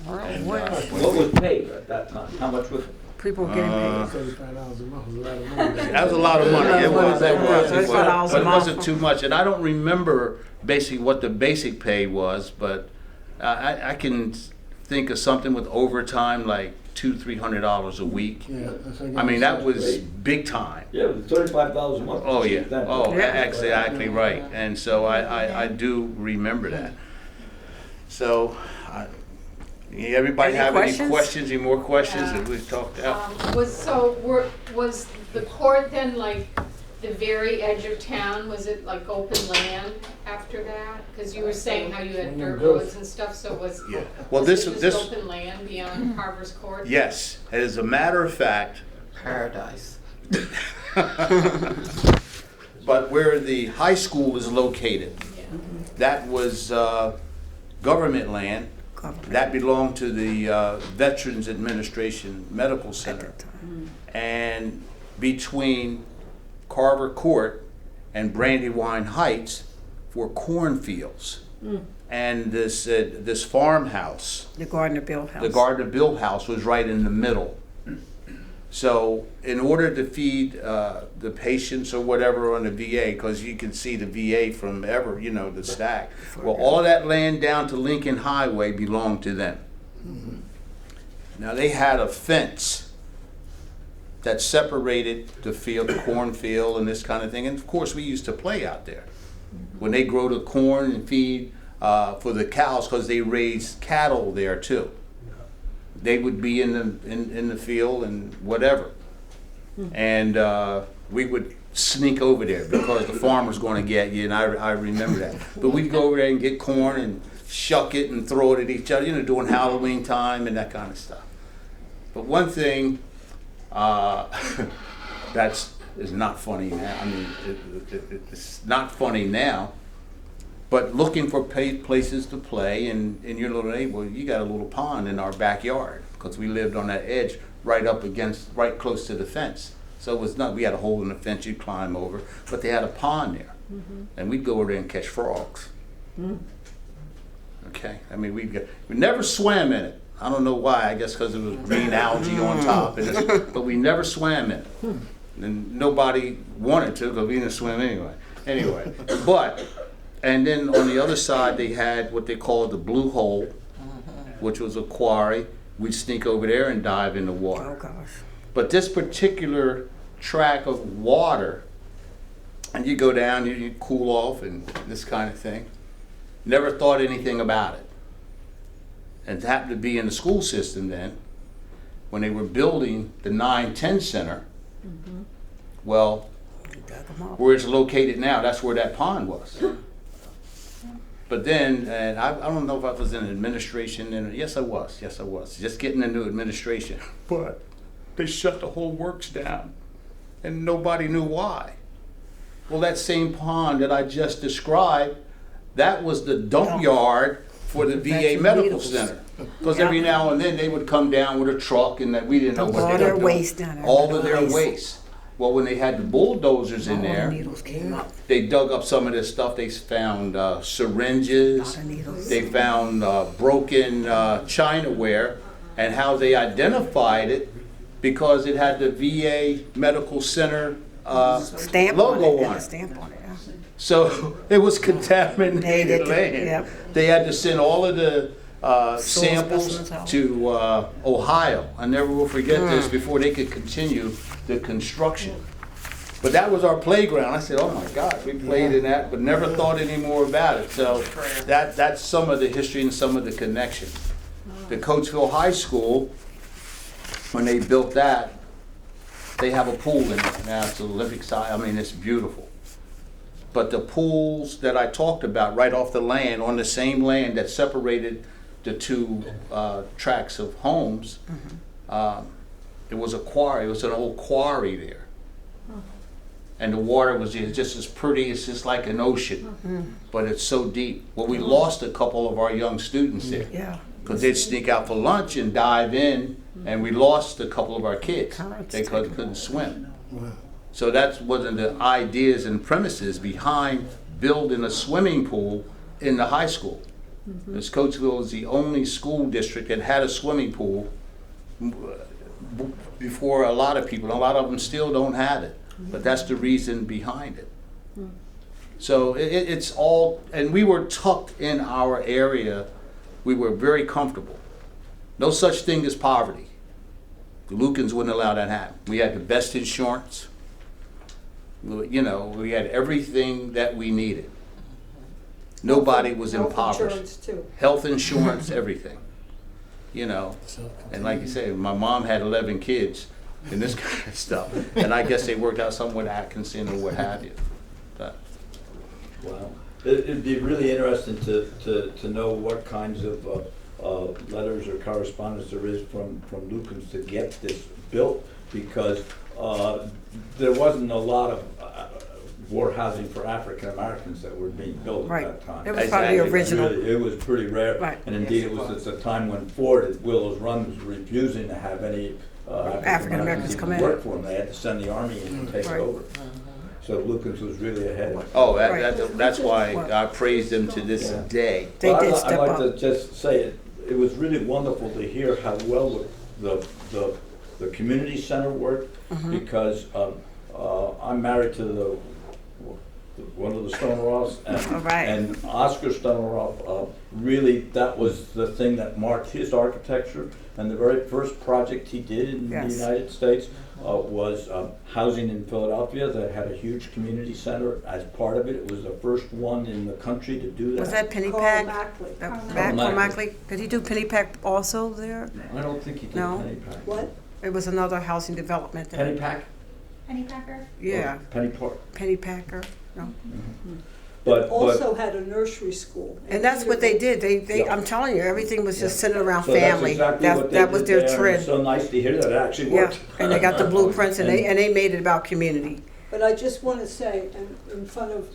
What was paid at that time? How much was it? People were getting paid. $35 a month was a lot of money. That was a lot of money. It was. $35 a But it month. wasn't too much. And I don't remember basically what the basic pay was, but I can think of something with overtime like $200-300 a week. Yeah, that's what I mean, that was Great. big time. Yeah, it was $35 a month. Oh, yeah. Then. Oh, Yeah. exactly right. And so I do remember that. So, everybody Any have questions? any questions, any more questions that we've talked out? Was the court then like the very edge of town? Was it like open land after that? Because you were saying how you had dirt roads and stuff, so was Yeah. Well, was this it just open land beyond Carver's Court? Yes, as a matter of fact, Paradise. but where the high school is located, Yeah. that was government land. That belonged to the Veterans Administration Medical Center. And between Carver Court and Brandywine Heights were cornfields. And this farmhouse, The Gardner Bill House. the Gardner Bill House, was right in the middle. So in order to feed the patients or whatever on the VA, because you can see the VA from ever, you know, the stack. Well, all that land down to Lincoln Highway belonged to them. Now they had a fence that separated the field, the cornfield and this kind of thing. And of course we used to play out there. When they grow the corn and feed for the cows, because they raise cattle there too. They would be in the field and whatever, and we would sneak over there because the farmer's going to get you, and I remember that. But we'd go over there and get corn and shuck it and throw it at each other, you know, during Halloween time and that kind of stuff. But one thing is not funny now. I mean, it's not funny now. But looking for places to play, and in your little neighborhood, you got a little pond in our backyard because we lived on that edge, right close to the fence. So it was not, we had a hole in the fence you'd climb over, but they had a pond there, and we'd go over there and catch frogs. Okay, I mean we never swam in it. I don't know why. I guess because it was green algae on top, but we never swam in it, and nobody wanted to because we didn't swim anyway. And then on the other side, they had what they called the blue hole, which was a quarry. We'd sneak over there and dive in the water. Oh, gosh. But this particular track of water, and you go down, you cool off and this kind of thing, never thought anything about it. And it happened to be in the school system then, when they were building the 9-10 center. Well, where it's located now, that's where that pond was. But then, and I don't know if I was in administration, and yes I was, just getting into administration. But they shut the whole works down, and nobody knew why. Well, that same pond that I just described, that was the dump yard for the VA Medical Center. Because every now and then they would come down with a truck, and that we didn't know what All they their were doing. waste down there. All of their waste. Well, when they had the bulldozers in All the there, needles came up. they dug up some of this stuff. They found syringes. Lot of needles. They found broken chinaware, and how they identified it because it had the VA Medical Center Stamp logo on it. on Yeah, it. stamp on it. Yeah. So it was contaminated land. Yep. They had to send all of the Soil samples specimens out. to Ohio. I never will forget this, before they could continue the construction. But that was our playground. I said, oh my God, we played in that, but never thought any more about it. So that's some of the history and some of the connection. The Coatesville High School, when they built that, they have a pool in it. Now it's Olympic size. I mean, it's beautiful. But the pools that I talked about right off the land, on the same land that separated the two tracts of homes, it was a quarry. It was an old quarry there. And the water was just as pretty, it's just like an ocean, but it's so deep. Well, we lost a couple of our young students there. Yeah. Because they'd sneak out for lunch and dive in, and we lost a couple of our kids. They couldn't swim. So that's one of the ideas and premises behind building a swimming pool in the high school. Because Coatesville is the only school district that had a swimming pool before a lot of people. A lot of them still don't have it. But that's the reason behind it. So it's all, and we were tucked in our area. We were very comfortable. No such thing as poverty. The Lucans wouldn't allow that to happen. We had the best insurance. You know, we had everything that we needed. Nobody was impoverished. Health insurance too. Health insurance, everything. You know, and like you say, my mom had 11 kids. And this kind of stuff. And I guess they worked out something with Atkinson or what have you. But. Wow. It'd be really interesting to know what kinds of letters or correspondence there is from Lucans to get this built, because there wasn't a lot of war housing for African Americans that were being built Right. at that time. It was probably the original. It was pretty rare. Right. And indeed, it was at the time when Ford at Willows Run was refusing to have any African Americans come in. work for them. They had to send the army in and take Right. over. So Lucas was really ahead. Oh, Right. that's why I praise them to this day. They Well, did I'd step like up. to just say it was really wonderful to hear how well the community center worked, because I'm married to one of the Stonorovs, All right. and Oskar Stonorov, really that was the thing that marked his architecture. And the very first project he did in the Yes. United States was housing in Philadelphia that had a huge community center as part of it. It was the first one in the country to do that. Was that Penny Carl Pack? Mackley. Mackley? Did he do Penny Pack also there? I don't think he did No. Penny Pack. What? It was another housing development. that- Penny Pack? Penny Packer? Yeah, Penny Park. Penny Packer. No. But Also had a nursery school. And that's what they did. They Yeah. I'm telling you, everything was just centered around so that's family. exactly what they That was did their there, and trend. it's so nice to hear that it actually Yeah, worked. and they got the blueprints and they made it about community. But I just want to say, and in front of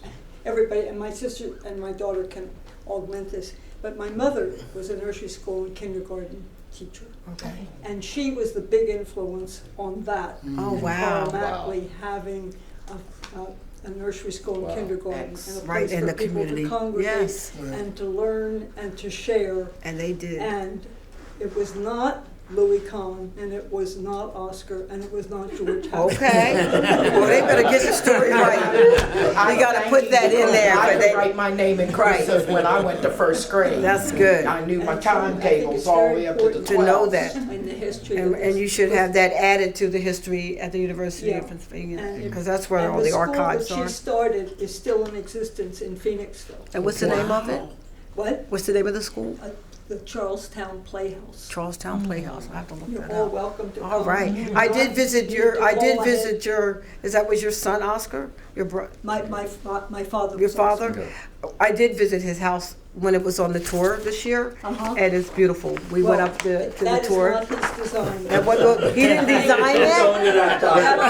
everybody, and my sister and my daughter can augment this, but my mother was a nursery school and kindergarten teacher. Okay. And she was the big influence on that. Oh, And wow. Carl Mackley having a nursery school and kindergarten, and a Right, place in for the people community. to congregate Yes. and to learn and to share. And they did. And it was not Louis Kahn, and it was not Oscar, and it was not George Howe. Okay. Well, they better get the story right. We got to put that in there. I But had they, to write my name in cursive when I went to first grade. that's good. I knew my I think it's timetables all the very way up to the important 12. To know that. In the history of And you this. should have that added to the history at the University Yeah. of Pennsylvania, And- because that's where And all the archives school are. that she started is still in existence in Phoenixville. And what's the name of it? What? What's the name of the school? The Charlestown Playhouse. Charlestown Playhouse. I have to look You're that all up. welcome to come. All right. You I can did call- visit you your. can I did call visit ahead. your. Is that was your son, Oscar? Your My father. Your was also- father? I did visit his house when it was on the tour this year, Uh-huh. and it's beautiful. We went up to the That is tour. not his design. And he didn't design It's that? only that time.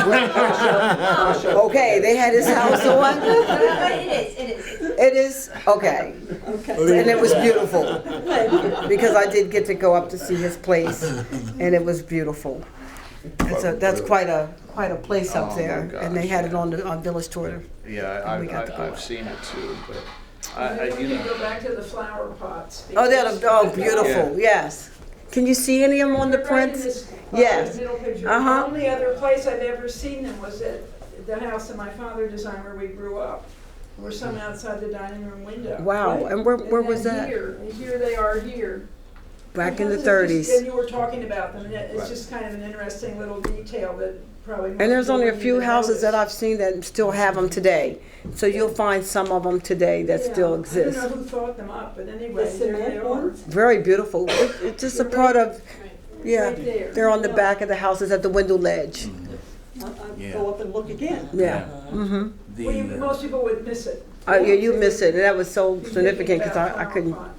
Okay, they had his house on? It is. It is? Okay. Okay. And it was beautiful, Thank you. because I did get to go up to see his place, and it was beautiful. That's quite a place Oh, up there, my and they had it gosh. on Village Tour. Yeah, And we got to go I've up. seen it too, but We you can know. go back to the flower pots. Oh, beautiful, yes. Can you see any of them on the Right in prints? this Yes. middle picture. Uh-huh. The only other place I've ever seen them was at the house that my father designed where we grew up. There were some outside the dining room window. Wow, and where was then that? Here they are here. Back in the Because it's just- 30s. And you were talking about them, and it's just kind of an interesting little detail that probably. And there's only a few most people houses that notice. I've seen that still have them today. So you'll find some of them today that Yeah, still I exist. don't know who thought them up, but The anyway, there they cement are. ones? Very beautiful. It's just a part of, yeah, Right there. they're on the back of the houses at the window ledge. I'll Yeah. go up and look again. Yeah. Mm-hmm. Well, most people would miss it. Yeah, you miss it. And that was so You're significant thinking because about I couldn't, farm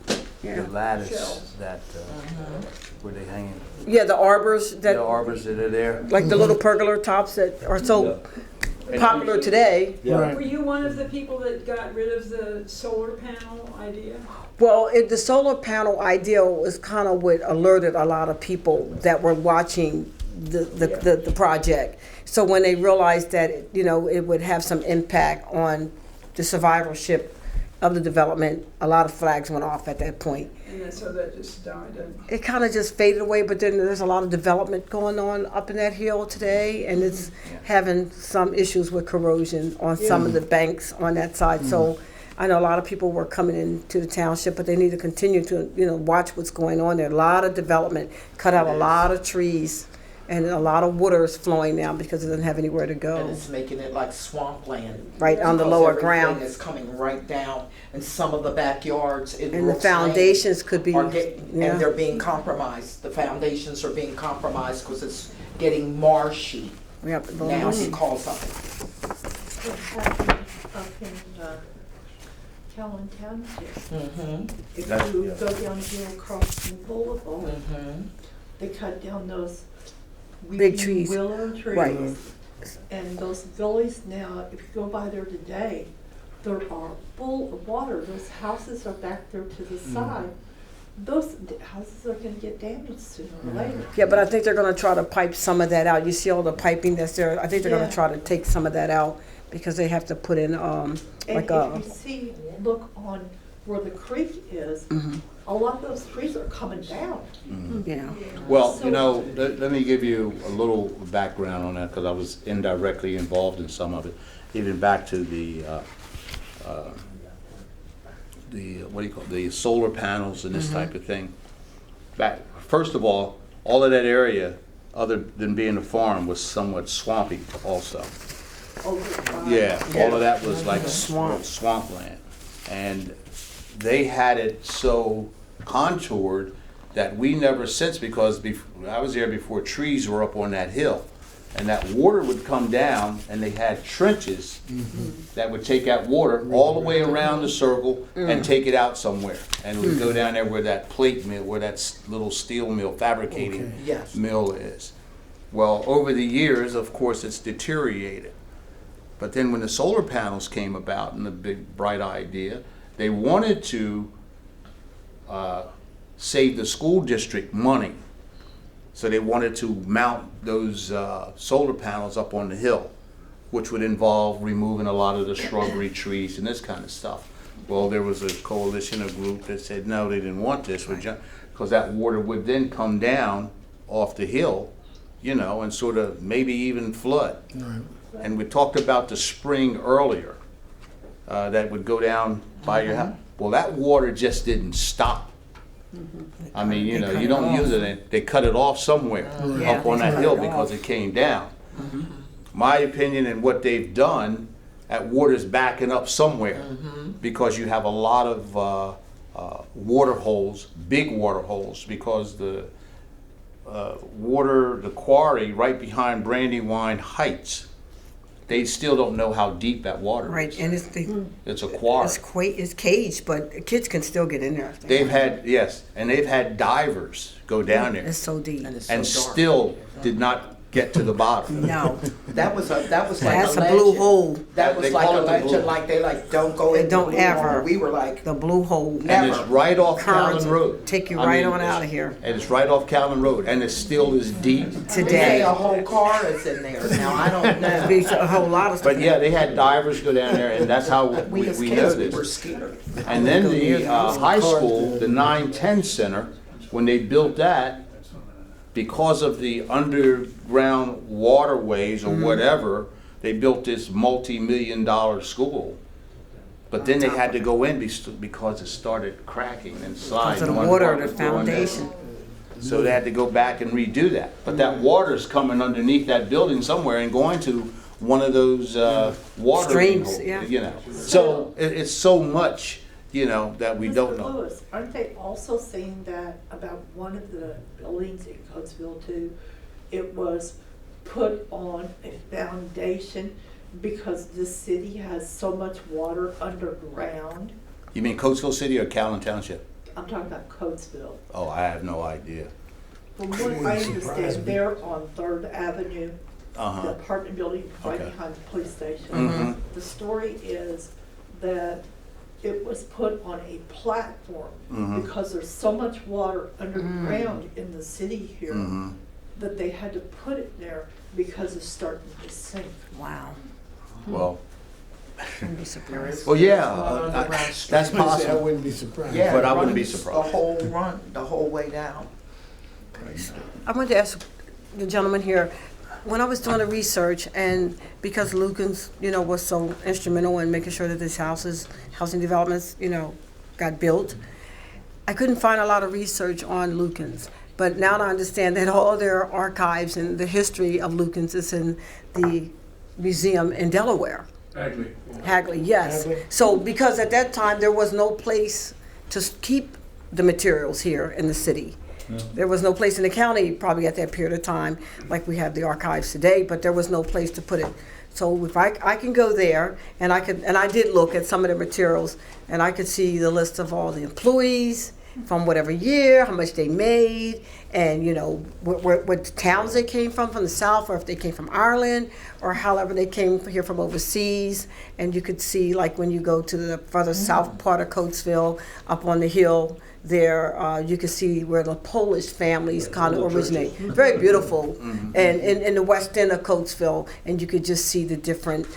yeah. The lattice Shells. that, where they hanging, Yeah, the arbors the that, arbors that are there. like the little pergola tops that are so popular today. Yeah. Were you one of the people that got rid of the solar panel idea? Well, the solar panel idea was kind of what alerted a lot of people that were watching the project. So when they realized that, you know, it would have some impact on the survivorship of the development, a lot of flags went off at that point. And then so that just died. And It kind of just faded away, but then there's a lot of development going on up in that hill today, and it's having some issues with corrosion on some of the banks on that side. So I know a lot of people were coming into the township, but they need to continue to, you know, watch what's going on there. A lot of development, cut out a lot of trees, and a lot of water is flowing now because it doesn't have anywhere to And go. it's making it like swampland. Right on the Because lower everything ground. is coming right down, and some of the backyards in And the Brooks Lane foundations could be, are getting, yeah. and they're being compromised. The foundations are being compromised because it's getting marshy Yep, the now little- because of it. What happened up in Calhoun Township? Mm-hmm, If you go down here across from Boulevard, mm-hmm. they cut down those Big weeping trees. willow trees. Right. And those gullies now, if you go by there today, they are full of water. Those houses are back there to the side. Those houses are gonna get damaged sooner or later. Yeah, but I think they're gonna try to pipe some of that out. You see all the piping that's there? I think they're gonna Yeah. try to take some of that out because they have to put in, And like if you see, look on where the creek is, a lot of those trees are coming down. yeah. Well, you know, let me give you a little background on that, because I was indirectly involved in some of it, even back to the what do you call it, the solar panels and this type of thing. First of all of that area, other than being a farm, was somewhat swampy also. Yeah, all of that was like swampland. And they had it so contoured that we never since, because I was there before trees were up on that hill, and that water would come down, and they had trenches that would take that water all the way around the circle and take it out somewhere, and it would go down there where that plate mill, where that little steel mill, fabricating Yes. mill is. Well, over the years, of course, it's deteriorated. But then when the solar panels came about and the big bright idea, they wanted to save the school district money. So they wanted to mount those solar panels up on the hill, which would involve removing a lot of the shrubbery trees and this kind of stuff. Well, there was a coalition, a group that said no, they didn't want this, because that water would then come down off the hill, you know, and sort of maybe even flood. Right. And we talked about the spring earlier that would go down by your house. Well, that water just didn't stop. I mean, you know, you don't use it, they cut it off somewhere up on that hill because it came down. My opinion and what they've done, that water's backing up somewhere because you have a lot of water holes, big water holes, because the the quarry right behind Brandywine Heights, they still don't know how deep that water Right, is. and It's a quarry. it's caged, but kids can still get in there. They've had, yes, and they've had divers go down there It's so deep. And it's so and dark. still did not get to the bottom. No, That was like that's a a blue legend. hole. That They was like call a it the legend, blue. like they like, don't go in. Don't ever. We were like, The blue hole. And it's right off Currents Callan Road. take you I right mean, on it's- out of here. And it's right off Callan Road, and it still is deep. they say Today. a whole car is in there. Now, I don't know. Be a whole lot of stuff. But yeah, they had divers go down there, and that's how We as we know kids, we were this. scared. And then Go near the the house. high school, the 9-10 center, when they built that, because of the underground waterways or whatever, they built this multi-million-dollar school. But then they had to go in because it started cracking and sliding. Because of the One water, part the was going in. foundation. So they had to go back and redo that. But that water's coming underneath that building somewhere and going to one of those water Streams, holes, yeah. you know. So it's so much, you know, that we don't Mr. know. Lewis, aren't they also saying that about one of the buildings in Coatesville too? It was put on a foundation because the city has so much water underground. You mean Coatesville City or Callan Township? I'm talking about Coatesville. Oh, I have no idea. From what I understand, they're on 3rd Avenue, the Uh-huh. apartment building right Okay. behind the police station. Mhm. The story is that it was put on a platform Mhm. because there's so much water underground in the city here Mhm. that they had to put it there because it's starting to sink. Wow. Well, Wouldn't be surprised. well, yeah, Underground that's I possible. wouldn't be surprised. Yeah, But it I wouldn't be runs surprised. The whole run, the whole way down. I wanted to ask the gentleman here, when I was doing the research, and because Lukens, you know, was so instrumental in making sure that this housing developments, you know, got built, I couldn't find a lot of research on Lukens. But now I understand that all their archives and the history of Lukens is in the museum in Delaware. Hagley, yes. Hagley. So because at that time, there was no place to keep the materials here in the city. There was no place in the county probably at that period of time, like we have the archives today, but there was no place to put it. So if I can go there and I did look at some of the materials and I could see the list of all the employees from whatever year, how much they made, and you know what towns they came from the South, or if they came from Ireland, or however they came here from overseas. And you could see, like when you go to the further south part of Coatesville, up on the hill there, you can see where the Polish families kind of originate. Very beautiful. And in the west end of Coatesville, and you could just see the different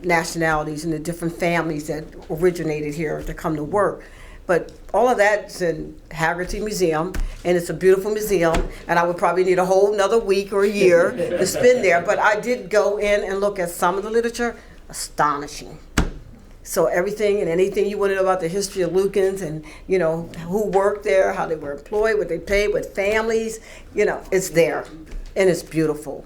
nationalities and the different families that originated here to come to work. But all of that's in Haggerty Museum, and it's a beautiful museum, and I would probably need a whole another week or a year to spend there. But I did go in and look at some of the literature, astonishing. So everything and anything you want to know about the history of Lukens and, you know, who worked there, how they were employed, what they paid, what families, you know, it's there, and it's beautiful.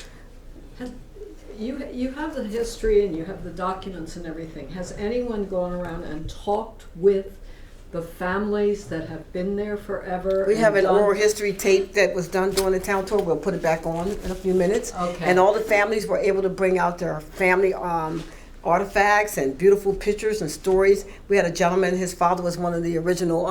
You have the history and you have the documents and everything. Has anyone gone around and talked with the families that have been there forever? We have an and done- oral history tape that was done during the town tour. We'll put it back on in a few minutes. Okay. And all the families were able to bring out their family artifacts and beautiful pictures and stories. We had a gentleman, his father was one of the original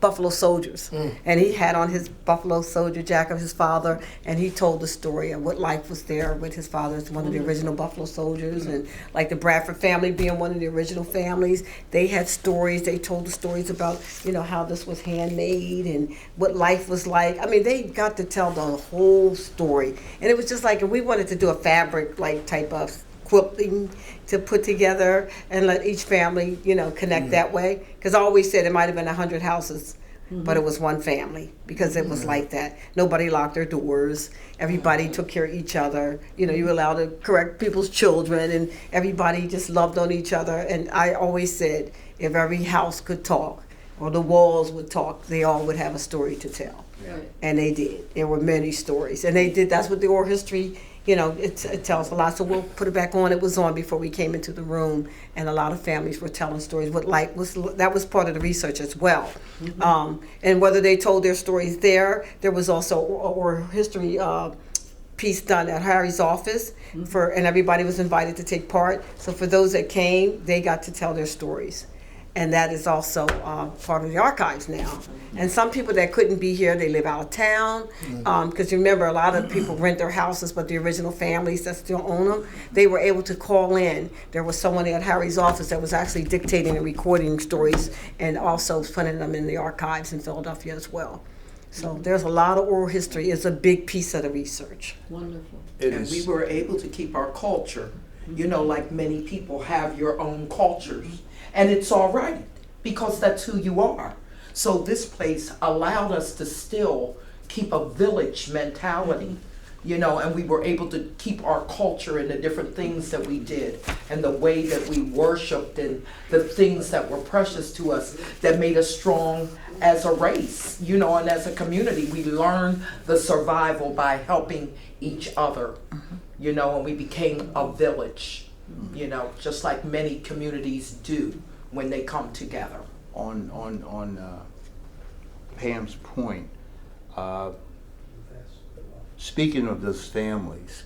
Buffalo Soldiers. And he had on his Buffalo Soldier jacket of his father, and he told the story of what life was there with his father as one of the original Buffalo Soldiers. And like the Bradford family being one of the original families, they had stories. They told the stories about, you know, how this was handmade and what life was like. I mean, they got to tell the whole story. And it was just like, and we wanted to do a fabric like type of quilting to put together and let each family, you know, connect that way. Because I always said it might have been 100 houses, but it was one family because it was like that. Nobody locked their doors. Everybody took care of each other. You know, you were allowed to correct people's children, and everybody just loved on each other. And I always said, if every house could talk, or the walls would talk, they all would have a story to tell. Right. And they did. There were many stories. And they did. That's what the oral history, you know, it tells a lot. So we'll put it back on. It was on before we came into the room, and a lot of families were telling stories. What life was, that was part of the research as well. And whether they told their stories there was also a oral history piece done at Harry's office, and everybody was invited to take part. So for those that came, they got to tell their stories. And that is also part of the archives now. And some people that couldn't be here, they live out of town. Because remember, a lot of people rent their houses, but the original families that still own them, they were able to call in. There was someone at Harry's office that was actually dictating and recording stories and also putting them in the archives in Philadelphia as well. So there's a lot of oral history. It's a big piece of the research. Wonderful. And we were able to keep our culture. You know, like many people have your own cultures. And it's all right, because that's who you are. So this place allowed us to still keep a village mentality you know, and we were able to keep our culture and the different things that we did and the way that we worshiped and the things that were precious to us that made us strong as a race, you know, and as a community. We learned the survival by helping each other, you know, and we became a village, you know, just like many communities do when they come together. On Pam's point, speaking of those families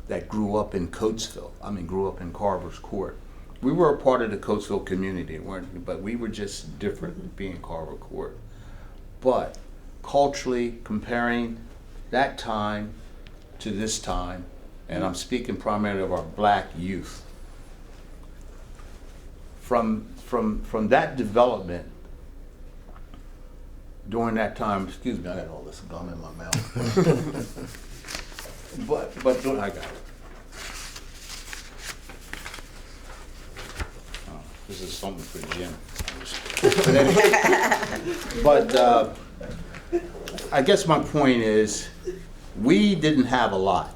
that grew up in Coatesville, grew up in Carver's Court, we were a part of the Coatesville community, weren't we? But we were just different being Carver Court. But culturally, comparing that time to this time, and I'm speaking primarily of our black youth, from that development during that time, excuse me, I got all this gum in my mouth. but I got it. Oh, this is something for Jim. But I guess my point is, we didn't have a lot,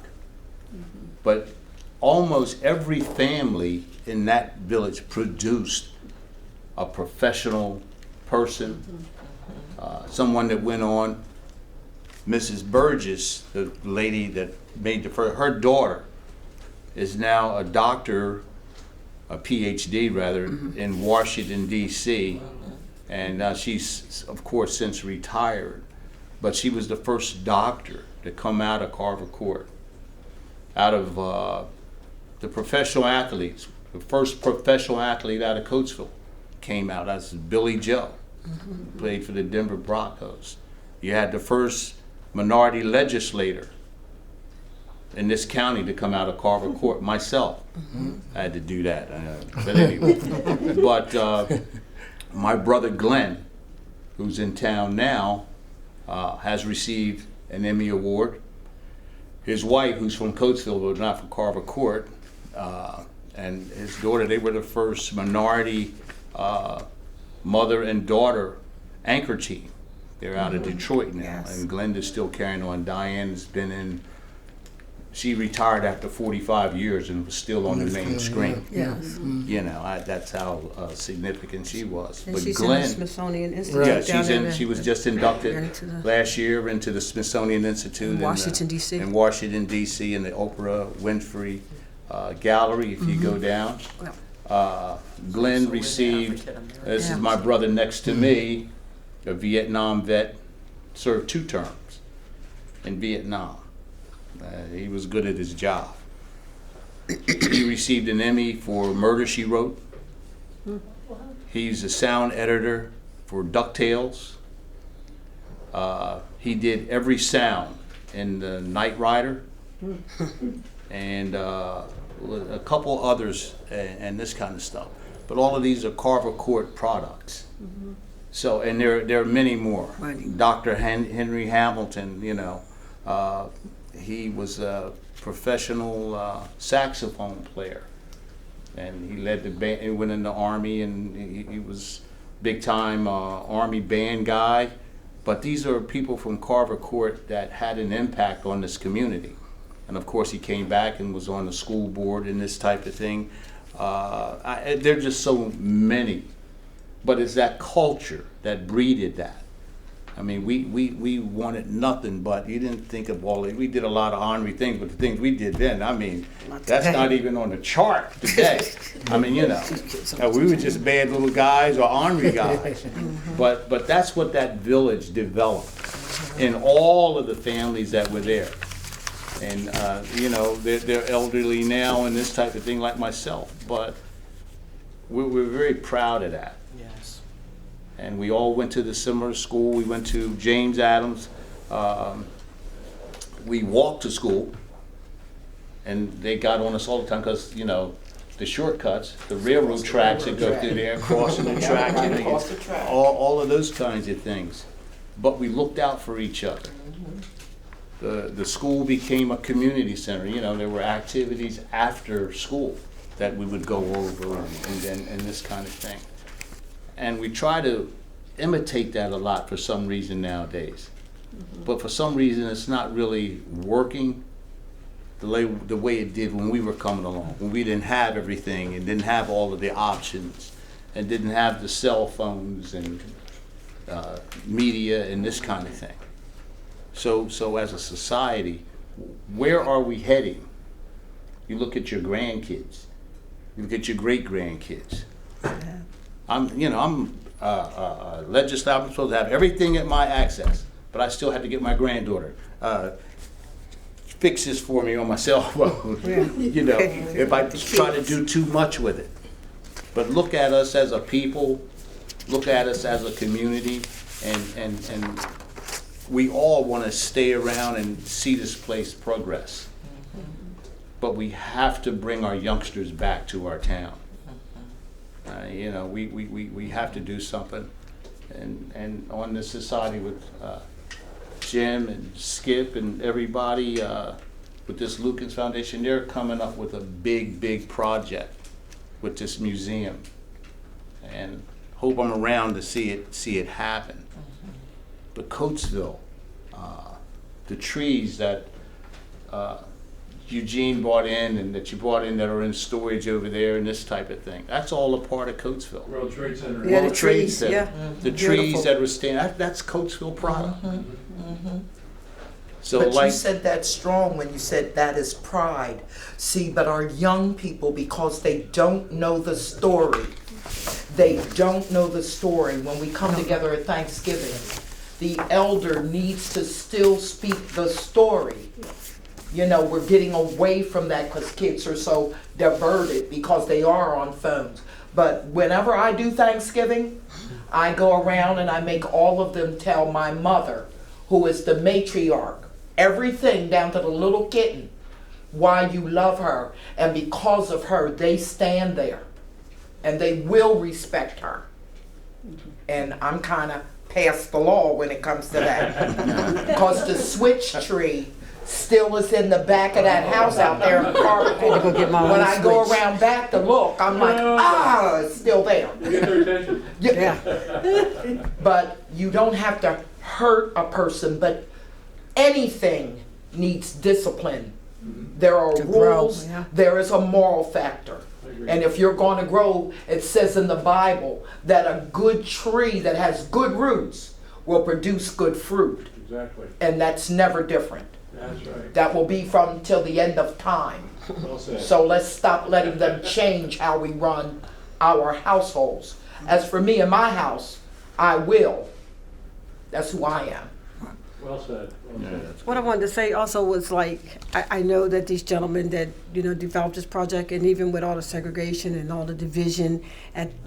but almost every family in that village produced a professional person, someone that went on. Mrs. Burgess, the lady that made the first, her daughter is now a doctor, a PhD rather, in Washington, D.C. And she's, of course, since retired. But she was the first doctor to come out of Carver Court, out of the professional athletes. The first professional athlete out of Coatesville came out. That's Billy Joe, played for the Denver Broncos. You had the first minority legislator in this county to come out of Carver Court, myself. I had to do that. But anyway, my brother Glenn, who's in town now, has received an Emmy Award. His wife, who's from Coatesville, but not from Carver Court, and his daughter, they were the first minority mother and daughter anchor team. They're out of Detroit now, and Glenda's still carrying on. Diane's been she retired after 45 years and was still on the main screen. Yes. You know, that's how significant she was. And but she's Glenn, in the Smithsonian Institute. she was just inducted last year into the Smithsonian Institute in Washington, D.C. In Washington, D.C. in the Oprah Winfrey Gallery, if you go down. Glenn received, this is my brother next to me, a Vietnam vet, served 2 terms in Vietnam. He was good at his job. He received an Emmy for Murder, She Wrote. He's a sound editor for DuckTales. He did every sound in the Knight Rider and a couple others and this kind of stuff. But all of these are Carver Court products. So, and there are many more. Dr. Henry Hamilton, you know, he was a professional saxophone player, and he led the band. He went in the Army, and he was big time Army band guy. But these are people from Carver Court that had an impact on this community. And of course, he came back and was on the school board and this type of thing. There are just so many. But it's that culture that breeded that. I mean, we wanted nothing, but you didn't think of all. We did a lot of ornery things, but the things we did then, I mean, that's not even on the chart today. I mean, you know, we were just bad little guys or ornery guys. But that's what that village developed in all of the families that were there. And, you know, they're elderly now and this type of thing like myself, but we're very proud of that. Yes. And we all went to the similar school. We went to James Adams. We walked to school, and they got on us all the time because, you know, the shortcuts, the railroad tracks that go through there, crossing the track, all of those kinds of things. But we looked out for each other. The school became a community center. You know, there were activities after school that we would go over and this kind of thing. And we try to imitate that a lot for some reason nowadays. But for some reason it's not really working the way it did when we were coming along, when we didn't have everything and didn't have all of the options and didn't have the cell phones and media and this kind of thing. So as a society, where are we heading? You look at your grandkids, you look at your great-grandkids. I'm legislative, I'm supposed to have everything at my access, but I still have to get my granddaughter. Fix this for me on my cell phone, you know, if I try to do too much with it. But look at us as a people, look at us as a community, and we all want to stay around and see this place progress. But we have to bring our youngsters back to our town. You know, we have to do something. And on this society with Jim and Skip and everybody with this Lucas Foundation, they're coming up with a big project with this museum, and hope I'm around to see it happen. But Coatesville, the trees that Eugene brought in and that you brought in that are in storage over there and this type of thing, that's all a part of Coatesville. World Trade Center. Yeah, World the Trade trees, Center. yeah. The trees that were standing, that's Coatesville product. So But like, you said that strong when you said that is pride. See, but our young people, because they don't know the story, when we come together at Thanksgiving, the elder needs to still speak the story. You know, we're getting away from that because kids are so diverted because they are on phones. But whenever I do Thanksgiving, I go around and I make all of them tell my mother, who is the matriarch, everything down to the little kitten, why you love her. And because of her, they stand there and they will respect her. And I'm kind of past the law when it comes to that. Because the switch tree still is in the back of that house out there in Carver. When I go around back to look, I'm like, it's still there. You get their attention. Yeah. But you don't have to hurt a person, but anything needs discipline. There are rules, there is a moral factor. And if you're going to grow, it says in the Bible that a good tree that has good roots will produce good fruit. Exactly. And that's never different. That's right. That will be from till the end of time. Well said. So let's stop letting them change how we run our households. As for me and my house, I will. That's who I am. Well said. Well said. What I wanted to say also was like, I know that these gentlemen that, you know, developed this project, and even with all the segregation and all the division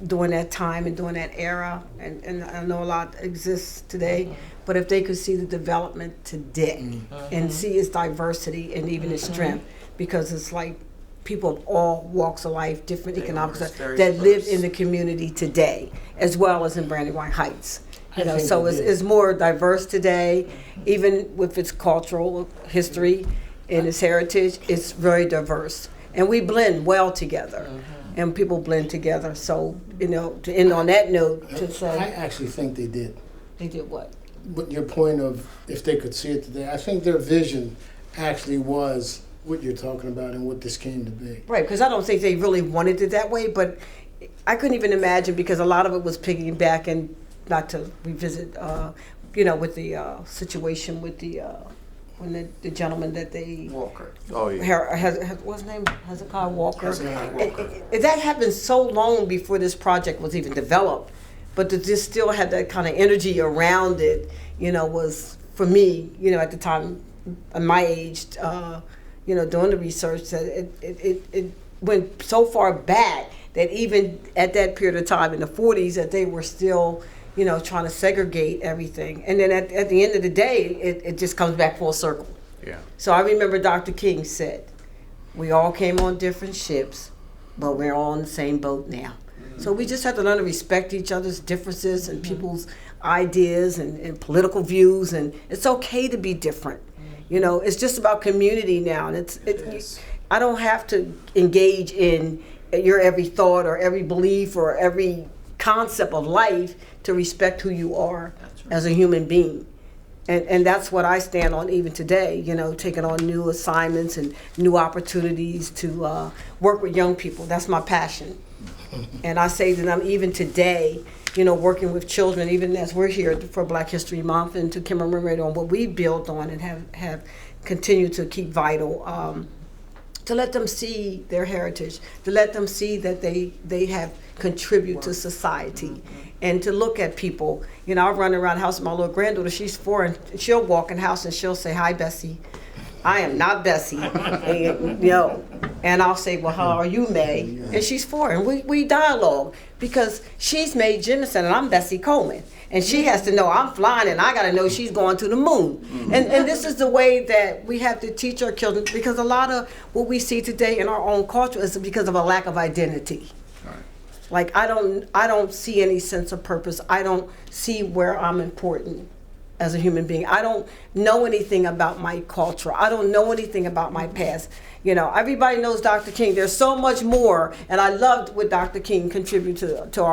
during that time and during that era, and I know a lot exists today, but if they could see the development today and see its diversity and even its strength, because it's like people of all walks of life, different economics that live in the community today, as well as in Brandywine Heights. You know, so it's more diverse today, even with its cultural history and its heritage. It's very diverse, and we blend well together, and people blend together. So, you know, to end on that note, to say I actually think they did. They did what? But your point of if they could see it today, I think their vision actually was what you're talking about and what this came to be. Right, because I don't think they really wanted it that way, but I couldn't even imagine, because a lot of it was piggybacking. Not to revisit, you know, with the situation with the when the gentleman that they Walker. oh yeah. What's his name? Hezekiah Walker. Hezekiah Walker. That happened so long before this project was even developed, but to just still have that kind of energy around it, you know, was for me, you know, at the time, at my age, you know, doing the research, that it went so far back that even at that period of time in the 40s, that they were still, you know, trying to segregate everything. And then at the end of the day, it just comes back full circle. Yeah. So I remember Dr. King said, we all came on different ships, but we're all in the same boat now. So we just have to learn to respect each other's differences and people's ideas and political views, and it's okay to be different. You know, it's just about community now, and I don't have to engage in your every thought or every belief or every concept of life to respect who you are as a human being. And that's what I stand on even today, you know, taking on new assignments and new opportunities to work with young people. That's my passion. And I say to them, even today, you know, working with children, even as we're here for Black History Month, and to commemorate on what we built on and have continued to keep vital, to let them see their heritage, to let them see that they have contributed to society, and to look at people. You know, I run around the house with my little granddaughter, she's 4, and she'll walk in the house and she'll say, "Hi, Bessie." I am not Bessie, and, you know, and I'll say, "Well, how are you, May?" And she's 4, and we dialogue, because she's May Jemison and I'm Bessie Coleman. And she has to know I'm flying, and I got to know she's going to the moon. And this is the way that we have to teach our children, because a lot of what we see today in our own culture is because of a lack of identity. Like, I don't see any sense of purpose. I don't see where I'm important as a human being. I don't know anything about my culture. I don't know anything about my past. You know, everybody knows Dr. King. There's so much more, and I loved what Dr. King contributed to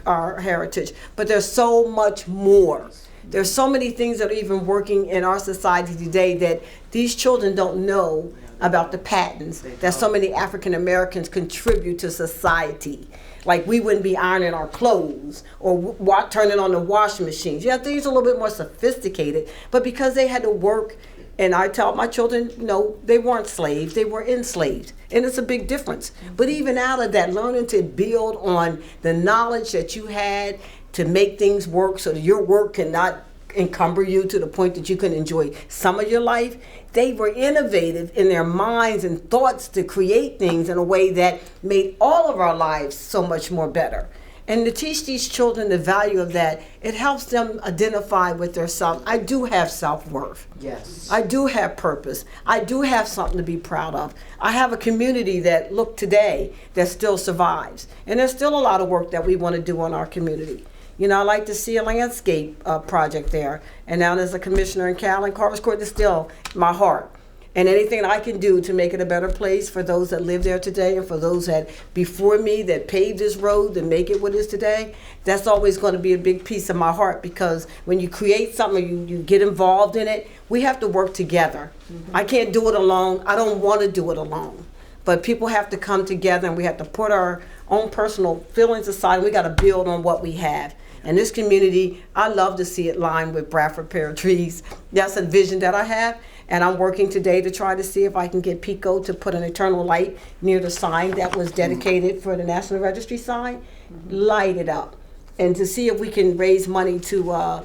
our heritage. But there's so much more. There's so many things that are even working in our society today that these children don't know about, the patterns that so many African Americans contribute to society. Like, we wouldn't be ironing our clothes or turning on the washing machines. Yeah, things are a little bit more sophisticated, but because they had to work, and I tell my children, no, they weren't slaves, they were enslaved. And it's a big difference. But even out of that, learning to build on the knowledge that you had to make things work so that your work cannot encumber you to the point that you can enjoy some of your life, they were innovative in their minds and thoughts to create things in a way that made all of our lives so much more better. And to teach these children the value of that, it helps them identify with their self. I do have self-worth. Yes. I do have purpose. I do have something to be proud of. I have a community that, look, today, that still survives. And there's still a lot of work that we want to do on our community. You know, I like to see a landscape project there. And now there's a commissioner in Cal, and Carver's Court is still my heart. And anything I can do to make it a better place for those that live there today, and for those that before me that paved this road to make it what it is today, that's always going to be a big piece of my heart, because when you create something, you get involved in it, we have to work together. I can't do it alone. I don't want to do it alone. But people have to come together, and we have to put our own personal feelings aside, and we got to build on what we have. And this community, I love to see it lined with Bradford pear trees. That's a vision that I have. And I'm working today to try to see if I can get PICO to put an eternal light near the sign that was dedicated for the National Registry sign. Light it up. And to see if we can raise money to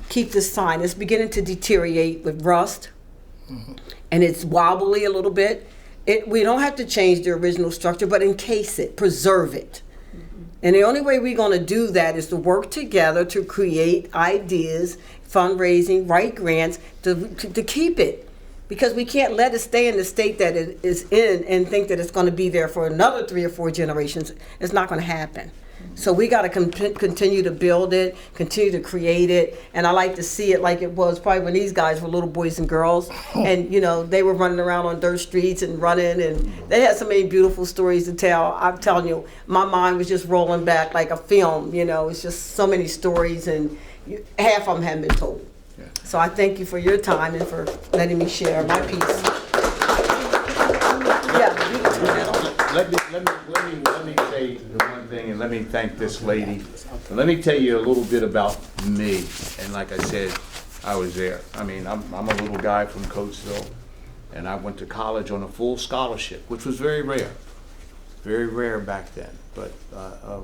keep the sign. It's beginning to deteriorate with rust. And it's wobbly a little bit. We don't have to change the original structure, but encase it, preserve it. And the only way we're going to do that is to work together to create ideas, fundraising, write grants, to keep it. Because we can't let it stay in the state that it is in and think that it's going to be there for another 3 or 4 generations. It's not going to happen. So we got to continue to build it, continue to create it. And I like to see it like it was probably when these guys were little boys and girls. And, you know, they were running around on dirt streets and running. And they had so many beautiful stories to tell. I'm telling you, my mind was just rolling back like a film. You know, it's just so many stories, and half of them haven't been told. So I thank you for your time and for letting me share my piece. Let me say the one thing, and let me thank this lady. Let me tell you a little bit about me. And like I said, I was there. I mean, I'm a little guy from Coatesville, and I went to college on a full scholarship, which was very rare back then. But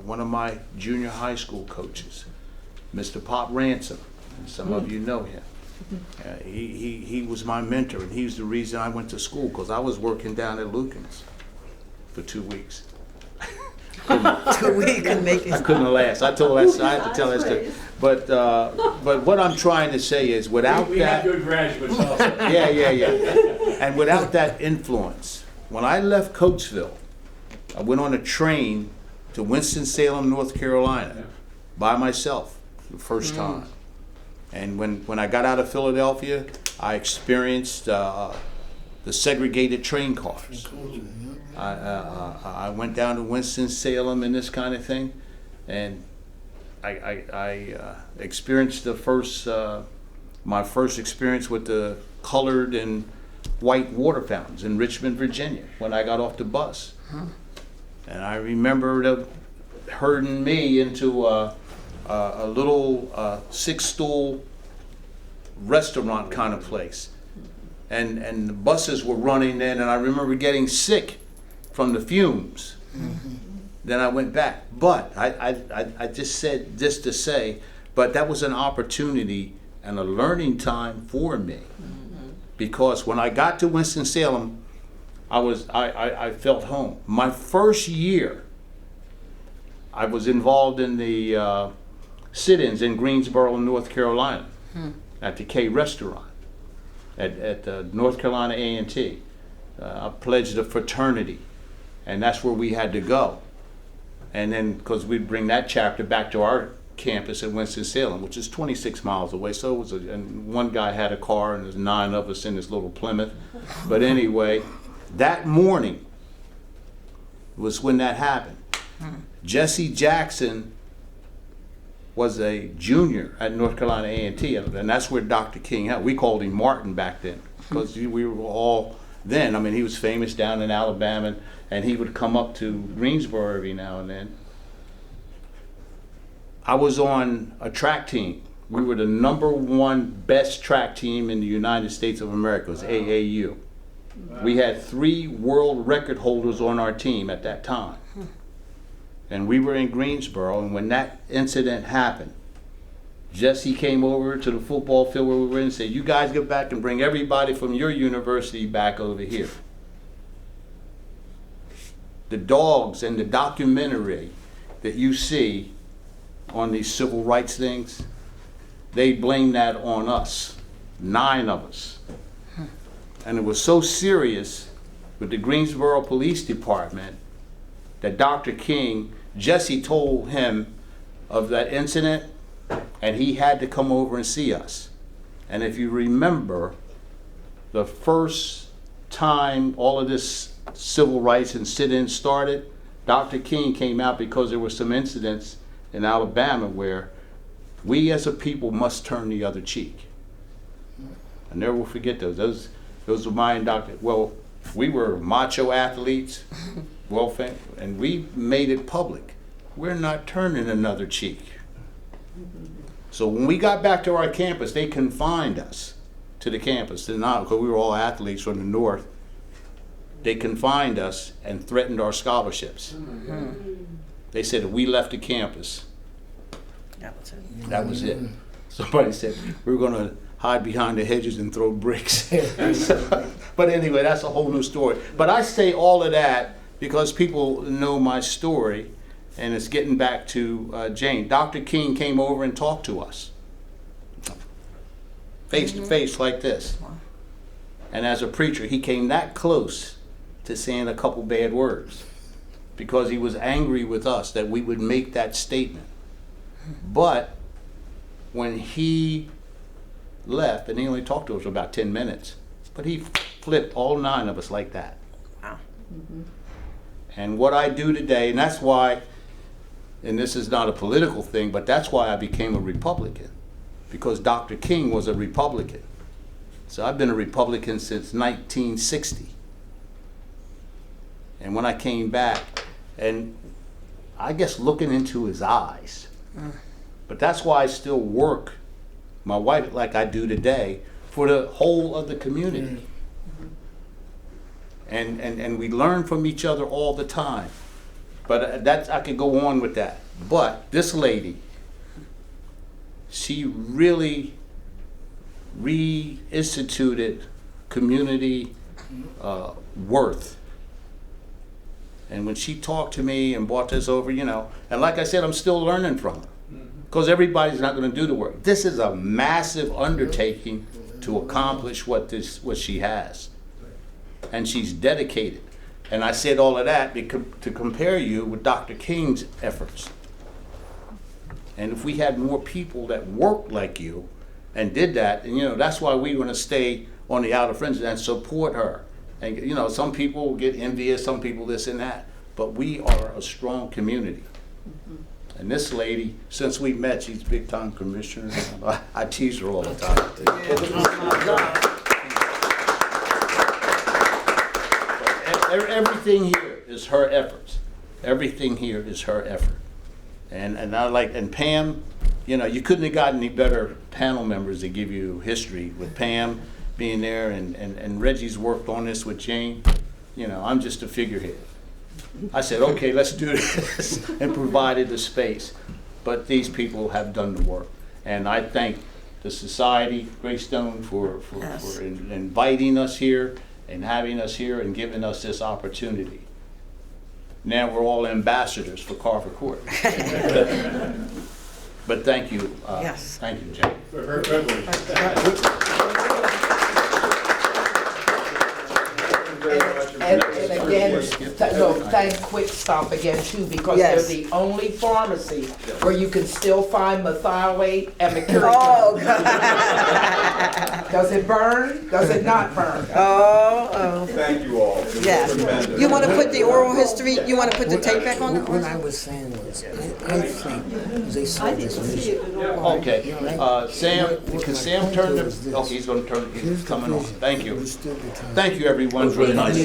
one of my junior high school coaches, Mr. Pop Ransom, and some of you know him. He was my mentor, and he's the reason I went to school, because I was working down at Lucan's for 2 weeks. 2 weeks can make it. I couldn't last. I had to tell that story. But what I'm trying to say is, without we that, have good graduates also. yeah. And without that influence, when I left Coatesville, I went on a train to Winston-Salem, North Carolina, by myself for the first time. And when I got out of Philadelphia, I experienced the segregated train cars. I went down to Winston-Salem and this kind of thing, and I experienced the first my first experience with the colored and white water fountains in Richmond, Virginia, when I got off the bus. And I remember them herding me into a little 6-stool restaurant kind of place. And the buses were running in, and I remember getting sick from the fumes. Then I went back. But I just said this to say, but that was an opportunity and a learning time for me. Because when I got to Winston-Salem, I felt home. My first year, I was involved in the sit-ins in Greensboro, North Carolina, at the K Restaurant, at North Carolina A&T. I pledged a fraternity, and that's where we had to go. And then, because we'd bring that chapter back to our campus at Winston-Salem, which is 26 miles away. So it was, and one guy had a car, and there's 9 of us in this little Plymouth. But anyway, that morning was when that happened. Jesse Jackson was a junior at North Carolina A&T, and that's where Dr. King had. We called him Martin back then, because we were all then. I mean, he was famous down in Alabama, and he would come up to Greensboro every now and then. I was on a track team. We were the #1 best track team in the United States of America. It was AAU. We had 3 world record holders on our team at that time. And we were in Greensboro, and when that incident happened, Jesse came over to the football field where we were in and said, "You guys get back and bring everybody from your university back over here." The dogs and the documentary that you see on these civil rights things, they blame that on us, 9 of us. And it was so serious with the Greensboro Police Department that Dr. King, Jesse told him of that incident, and he had to come over and see us. And if you remember, the first time all of this civil rights and sit-ins started, Dr. King came out because there were some incidents in Alabama where we as a people must turn the other cheek. I never will forget those. Those were my indoctrination. Well, we were macho athletes, and we made it public. We're not turning another cheek. So when we got back to our campus, they confined us to the campus. Because we were all athletes from the north. They confined us and threatened our scholarships. They said if we left the campus, that was it. Somebody said we were going to hide behind the hedges and throw bricks. But anyway, that's a whole new story. But I say all of that because people know my story, and it's getting back to Jane. Dr. King came over and talked to us, face to face like this. And as a preacher, he came that close to saying a couple bad words because he was angry with us that we would make that statement. But when he left, and he only talked to us for about 10 minutes, but he flipped all 9 of us like that. Wow. And what I do today, and that's why, and this is not a political thing, but that's why I became a Republican, because Dr. King was a Republican. So I've been a Republican since 1960. And when I came back, and I guess looking into his eyes, but that's why I still work, my wife, like I do today, for the whole of the community. And we learn from each other all the time. But that's, I could go on with that. But this lady, she really reinstituted community worth. And when she talked to me and brought this over, and like I said, I'm still learning from her. Because everybody's not going to do the work. This is a massive undertaking to accomplish what she has. And she's dedicated. And I said all of that to compare you with Dr. King's efforts. And if we had more people that worked like you and did that, and that's why we're going to stay on the outer fringes and support her. And some people get envious, some people this and that, but we are a strong community. And this lady, since we met, she's big time commissioner. I tease her all the time. Everything here is her efforts. Everything here is her effort. And I like, and Pam, you know, you couldn't have gotten any better panel members to give you history with Pam being there, and Reggie's worked on this with Jane. You know, I'm just a figurehead. I said, okay, let's do this, and provided the space. But these people have done the work. And I thank the Society, Greystone, for inviting us here and having us here and giving us this opportunity. Now we're all ambassadors for Carver Court. But thank you. Yes. Thank you, Jane. For her privilege. And again, thank Quick Stop again too, because Yes. they're the only pharmacy where you can still find methylate and mercury. Oh, Does it burn? Does it not burn? oh. Thank you all. Yes. You want to put the oral history, you want to put the tape back on? What I was saying was, I think they saw this mission. Okay, Sam, can Sam turn the, okay, he's gonna turn, he's coming on. Thank you. Thank you, everyone. Really nice.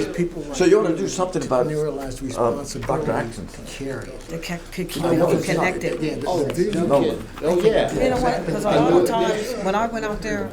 So you ought to do something about They realized responsibility Dr. Axon. to carry. They could keep them connected. Yeah, the vision. Oh, yeah. You know what, because a lot of times, when I went out there,